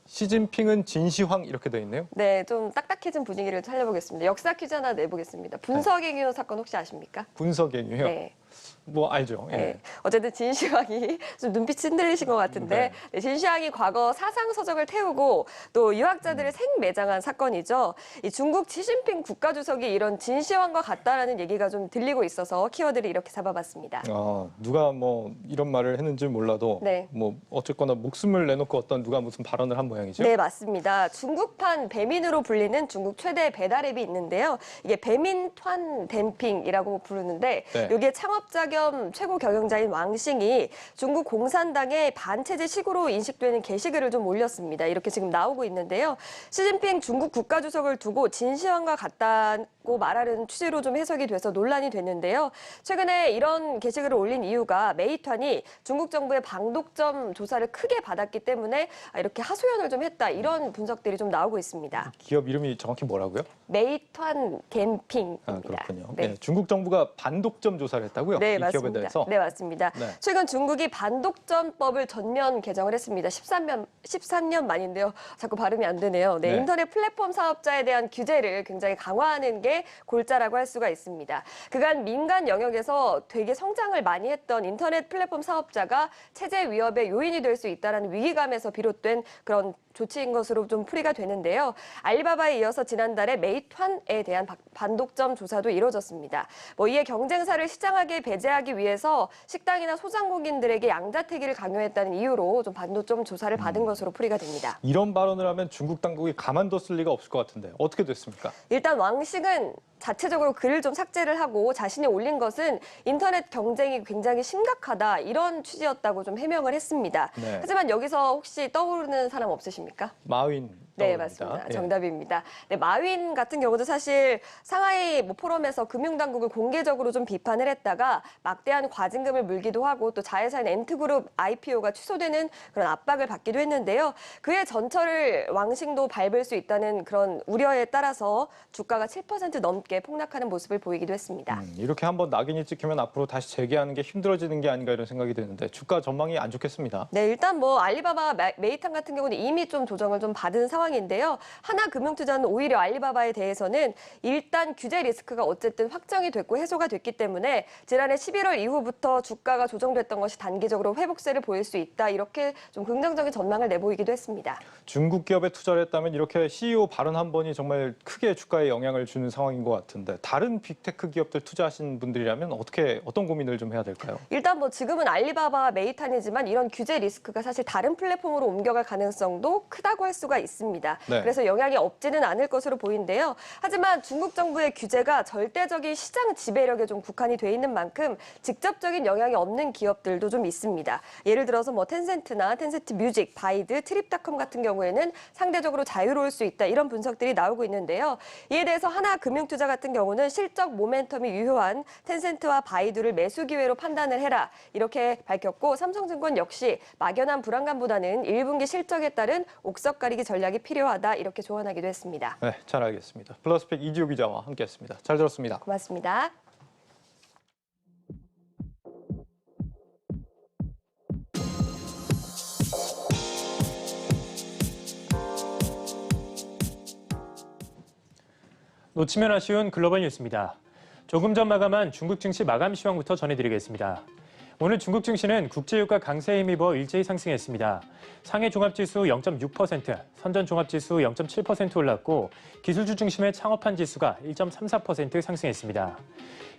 시진핑은 진시황 이렇게 돼 있네요. 네, 좀 딱딱해진 분위기를 살려보겠습니다. 역사 퀴즈 하나 내보겠습니다. 분석행위원 사건 혹시 아십니까? 분석행위요? 네. 뭐 알죠. 예. 네. 어쨌든 진시황이 좀 눈빛이 흔들리신 것 같은데 네, 진시황이 과거 사상서적을 태우고 또 유학자들을 생매장한 사건이죠. 이 중국 시진핑 국가주석이 이런 진시황과 같다라는 얘기가 좀 들리고 있어서 키워드를 이렇게 잡아봤습니다. 누가 뭐 이런 말을 했는지 몰라도 네. 뭐 어쨌거나 목숨을 내놓고 어떤 누가 무슨 발언을 한 모양이죠. 네, 맞습니다. 중국판 배민으로 불리는 중국 최대 배달 앱이 있는데요. 이게 배민团댐핑이라고 부르는데 네. 이게 창업자 겸 최고 경영자인 왕싱이 중국 공산당의 반체제식으로 인식되는 게시글을 좀 올렸습니다. 이렇게 지금 나오고 있는데요. 시진핑 중국 국가주석을 두고 진시황과 같다고 말하는 취지로 좀 해석이 돼서 논란이 됐는데요. 최근에 이런 게시글을 올린 이유가 메이턴이 중국 정부의 방독점 조사를 크게 받았기 때문에 이렇게 하소연을 좀 했다. 이런 분석들이 좀 나오고 있습니다. 기업 이름이 정확히 뭐라고요? 메이턴 댐핑입니다. 그렇군요. 네. 네, 중국 정부가 반독점 조사를 했다고요? 네, 이 기업에 맞습니다. 대해서? 네, 맞습니다. 네. 최근 중국이 반독점법을 전면 개정을 했습니다. 13년 만인데요. 자꾸 발음이 안 되네요. 네, 네. 인터넷 플랫폼 사업자에 대한 규제를 굉장히 강화하는 게 골자라고 할 수가 있습니다. 그간 민간 영역에서 되게 성장을 많이 했던 인터넷 플랫폼 사업자가 체제 위협의 요인이 될 수 있다는 위기감에서 비롯된 그런 조치인 것으로 좀 풀이가 되는데요. 알리바바에 이어서 지난달에 메이턴에 대한 반독점 조사도 이뤄졌습니다. 이에 경쟁사를 시장하게 배제하기 위해서 식당이나 소상공인들에게 양자택일을 강요했다는 이유로 좀 반독점 조사를 받은 것으로 풀이가 됩니다. 이런 발언을 하면 중국 당국이 가만뒀을 리가 없을 것 같은데 어떻게 됐습니까? 일단 왕식은 자체적으로 글을 좀 삭제를 하고 자신이 올린 것은 인터넷 경쟁이 굉장히 심각하다 이런 취지였다고 좀 해명을 했습니다. 네. 하지만 여기서 혹시 떠오르는 사람 없으십니까? 마윈. 네, 떠오릅니다. 맞습니다. 예. 정답입니다. 네, 마윈 같은 경우도 사실 상하이 포럼에서 금융당국을 공개적으로 좀 비판을 했다가 막대한 과징금을 물기도 하고 또 자회사인 엔트그룹 IPO가 취소되는 그런 압박을 받기도 했는데요. 그의 전철을 왕싱도 밟을 수 있다는 그런 우려에 따라서 주가가 7% 넘게 폭락하는 모습을 보이기도 했습니다. 이렇게 한번 낙인이 찍히면 앞으로 다시 재개하는 게 힘들어지는 게 아닌가 이런 생각이 드는데 주가 전망이 안 좋겠습니다. 네, 일단 알리바바 메이턴 같은 경우는 이미 좀 조정을 좀 받은 상황인데요. 하나금융투자는 오히려 알리바바에 대해서는 일단 규제 리스크가 어쨌든 확정이 됐고 해소가 됐기 때문에 지난해 11월 이후부터 주가가 조정됐던 것이 단기적으로 회복세를 보일 수 있다. 이렇게 좀 긍정적인 전망을 내보이기도 했습니다. 중국 기업에 투자를 했다면 이렇게 CEO 발언 한 번이 정말 크게 주가에 영향을 주는 상황인 것 같은데 다른 빅테크 기업들 투자하신 분들이라면 어떤 고민을 좀 해야 될까요? 일단 지금은 알리바바 메이탄이지만 이런 규제 리스크가 사실 다른 플랫폼으로 옮겨갈 가능성도 크다고 할 수가 있습니다. 네. 그래서 영향이 없지는 않을 것으로 보이는데요. 하지만 중국 정부의 규제가 절대적인 시장 지배력에 좀 국한이 돼 있는 만큼 직접적인 영향이 없는 기업들도 좀 있습니다. 예를 들어서 텐센트나 텐센트 뮤직, 바이드, 트립닷컴 같은 경우에는 상대적으로 자유로울 수 있다. 이런 분석들이 나오고 있는데요. 이에 대해서 하나금융투자 같은 경우는 실적 모멘텀이 유효한 텐센트와 바이두를 매수 기회로 판단을 해라. 이렇게 밝혔고 삼성증권 역시 막연한 불안감보다는 1분기 실적에 따른 옥석 가리기 전략이 필요하다. 이렇게 조언하기도 했습니다. 네, 잘 알겠습니다. 플러스팩 이지호 기자와 함께했습니다. 잘 들었습니다. 고맙습니다. 놓치면 아쉬운 글로벌 뉴스입니다. 조금 전 마감한 중국 증시 마감 시황부터 전해드리겠습니다. 오늘 중국 증시는 국제유가 강세에 힘입어 일제히 상승했습니다. 상해 종합지수 0.6%, 선전 종합지수 0.7% 올랐고 기술주 중심의 창업한 지수가 1.34% 상승했습니다.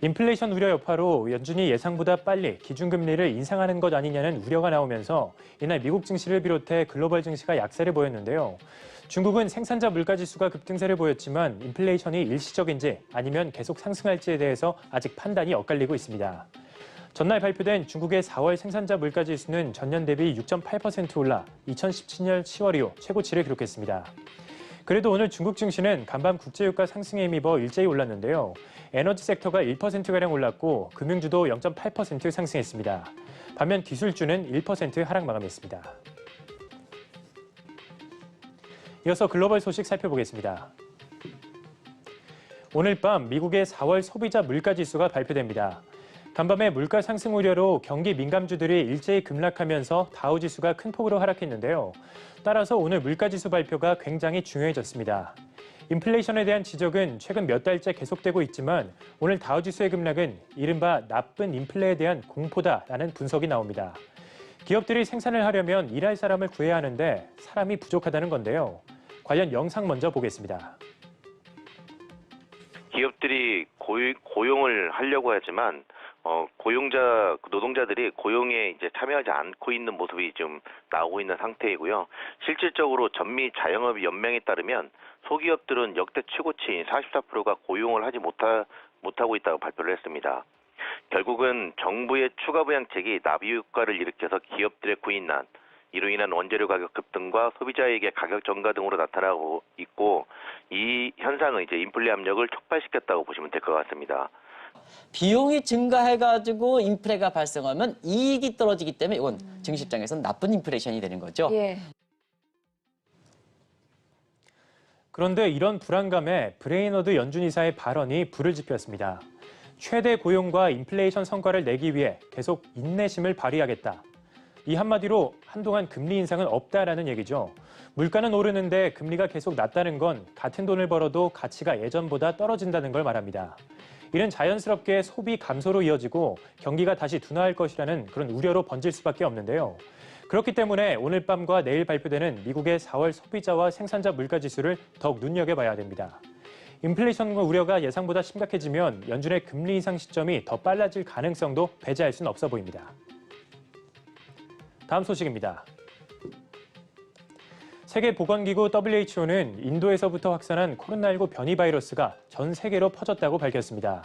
인플레이션 우려 여파로 연준이 예상보다 빨리 기준금리를 인상하는 것 아니냐는 우려가 나오면서 이날 미국 증시를 비롯해 글로벌 증시가 약세를 보였는데요. 중국은 생산자 물가지수가 급등세를 보였지만 인플레이션이 일시적인지 아니면 계속 상승할지에 대해서 아직 판단이 엇갈리고 있습니다. 전날 발표된 중국의 4월 생산자 물가지수는 전년 대비 6.8% 올라 2017년 10월 이후 최고치를 기록했습니다. 그래도 오늘 중국 증시는 간밤 국제유가 상승에 힘입어 일제히 올랐는데요. 에너지 섹터가 1%가량 올랐고 금융주도 0.8% 상승했습니다. 반면 기술주는 1% 하락 마감했습니다. 이어서 글로벌 소식 살펴보겠습니다. 오늘 밤 미국의 4월 소비자 물가지수가 발표됩니다. 간밤에 물가 상승 우려로 경기 민감주들이 일제히 급락하면서 다우지수가 큰 폭으로 하락했는데요. 따라서 오늘 물가지수 발표가 굉장히 중요해졌습니다. 인플레이션에 대한 지적은 최근 몇 달째 계속되고 있지만 오늘 다우지수의 급락은 이른바 나쁜 인플레에 대한 공포다라는 분석이 나옵니다. 기업들이 생산을 하려면 일할 사람을 구해야 하는데 사람이 부족하다는 건데요. 관련 영상 먼저 보겠습니다. 기업들이 고용을 하려고 하지만 노동자들이 고용에 이제 참여하지 않고 있는 모습이 좀 나오고 있는 상태이고요. 실질적으로 전미 자영업 연맹에 따르면 소기업들은 역대 최고치인 44%가 고용을 하지 못하고 있다고 발표를 했습니다. 결국은 정부의 추가 부양책이 나비 효과를 일으켜서 기업들의 구인난, 이로 인한 원재료 가격 급등과 소비자에게 가격 전가 등으로 나타나고 있고 이 현상은 이제 인플레 압력을 촉발시켰다고 보시면 될 것 같습니다. 비용이 증가해가지고 인플레가 발생하면 이익이 떨어지기 때문에 이건 증시 입장에서는 나쁜 인플레이션이 되는 거죠. 예. 그런데 이런 불안감에 브레이너드 연준 이사의 발언이 불을 지폈습니다. 최대 고용과 인플레이션 성과를 내기 위해 계속 인내심을 발휘하겠다. 이 한마디로 한동안 금리 인상은 없다라는 얘기죠. 물가는 오르는데 금리가 계속 낮다는 건 같은 돈을 벌어도 가치가 예전보다 떨어진다는 걸 말합니다. 이는 자연스럽게 소비 감소로 이어지고 경기가 다시 둔화할 것이라는 그런 우려로 번질 수밖에 없는데요. 그렇기 때문에 오늘 밤과 내일 발표되는 미국의 4월 소비자와 생산자 물가지수를 더욱 눈여겨봐야 됩니다. 인플레이션 우려가 예상보다 심각해지면 연준의 금리 인상 시점이 더 빨라질 가능성도 배제할 수는 없어 보입니다. 다음 소식입니다. 세계보건기구 WHO는 인도에서부터 확산한 코로나19 변이 바이러스가 전 세계로 퍼졌다고 밝혔습니다.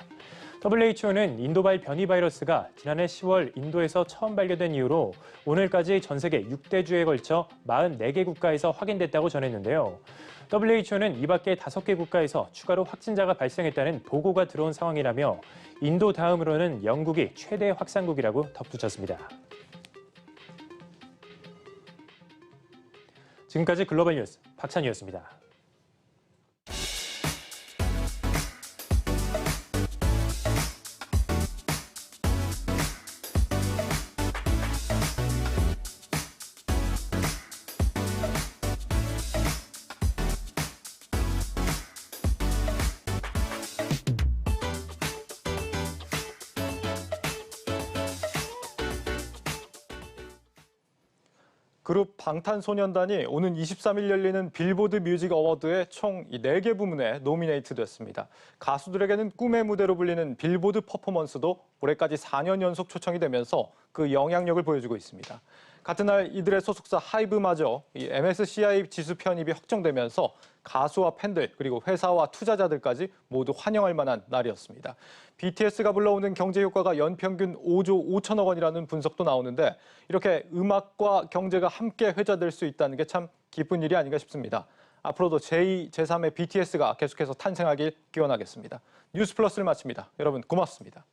WHO는 인도발 변이 바이러스가 지난해 10월 인도에서 처음 발견된 이후로 오늘까지 전 세계 6대 주에 걸쳐 44개 국가에서 확인됐다고 전했는데요. WHO는 이 밖에 5개 국가에서 추가로 확진자가 발생했다는 보고가 들어온 상황이라며 인도 다음으로는 영국이 최대 확산국이라고 덧붙였습니다. 지금까지 글로벌 뉴스 박찬희였습니다. 그룹 방탄소년단이 오는 23일 열리는 빌보드 뮤직 어워드에 총 4개 부문에 노미네이트 됐습니다. 가수들에게는 꿈의 무대로 불리는 빌보드 퍼포먼스도 올해까지 4년 연속 초청이 되면서 그 영향력을 보여주고 있습니다. 같은 날 이들의 소속사 하이브마저 MSCI 지수 편입이 확정되면서 가수와 팬들 그리고 회사와 투자자들까지 모두 환영할 만한 날이었습니다. BTS가 불러오는 경제 효과가 연평균 5조 5천억 원이라는 분석도 나오는데 이렇게 음악과 경제가 함께 회자될 수 있다는 게 참 기쁜 일이 아닌가 싶습니다. 앞으로도 제2, 제3의 BTS가 계속해서 탄생하길 기원하겠습니다. 뉴스플러스를 마칩니다. 여러분 고맙습니다.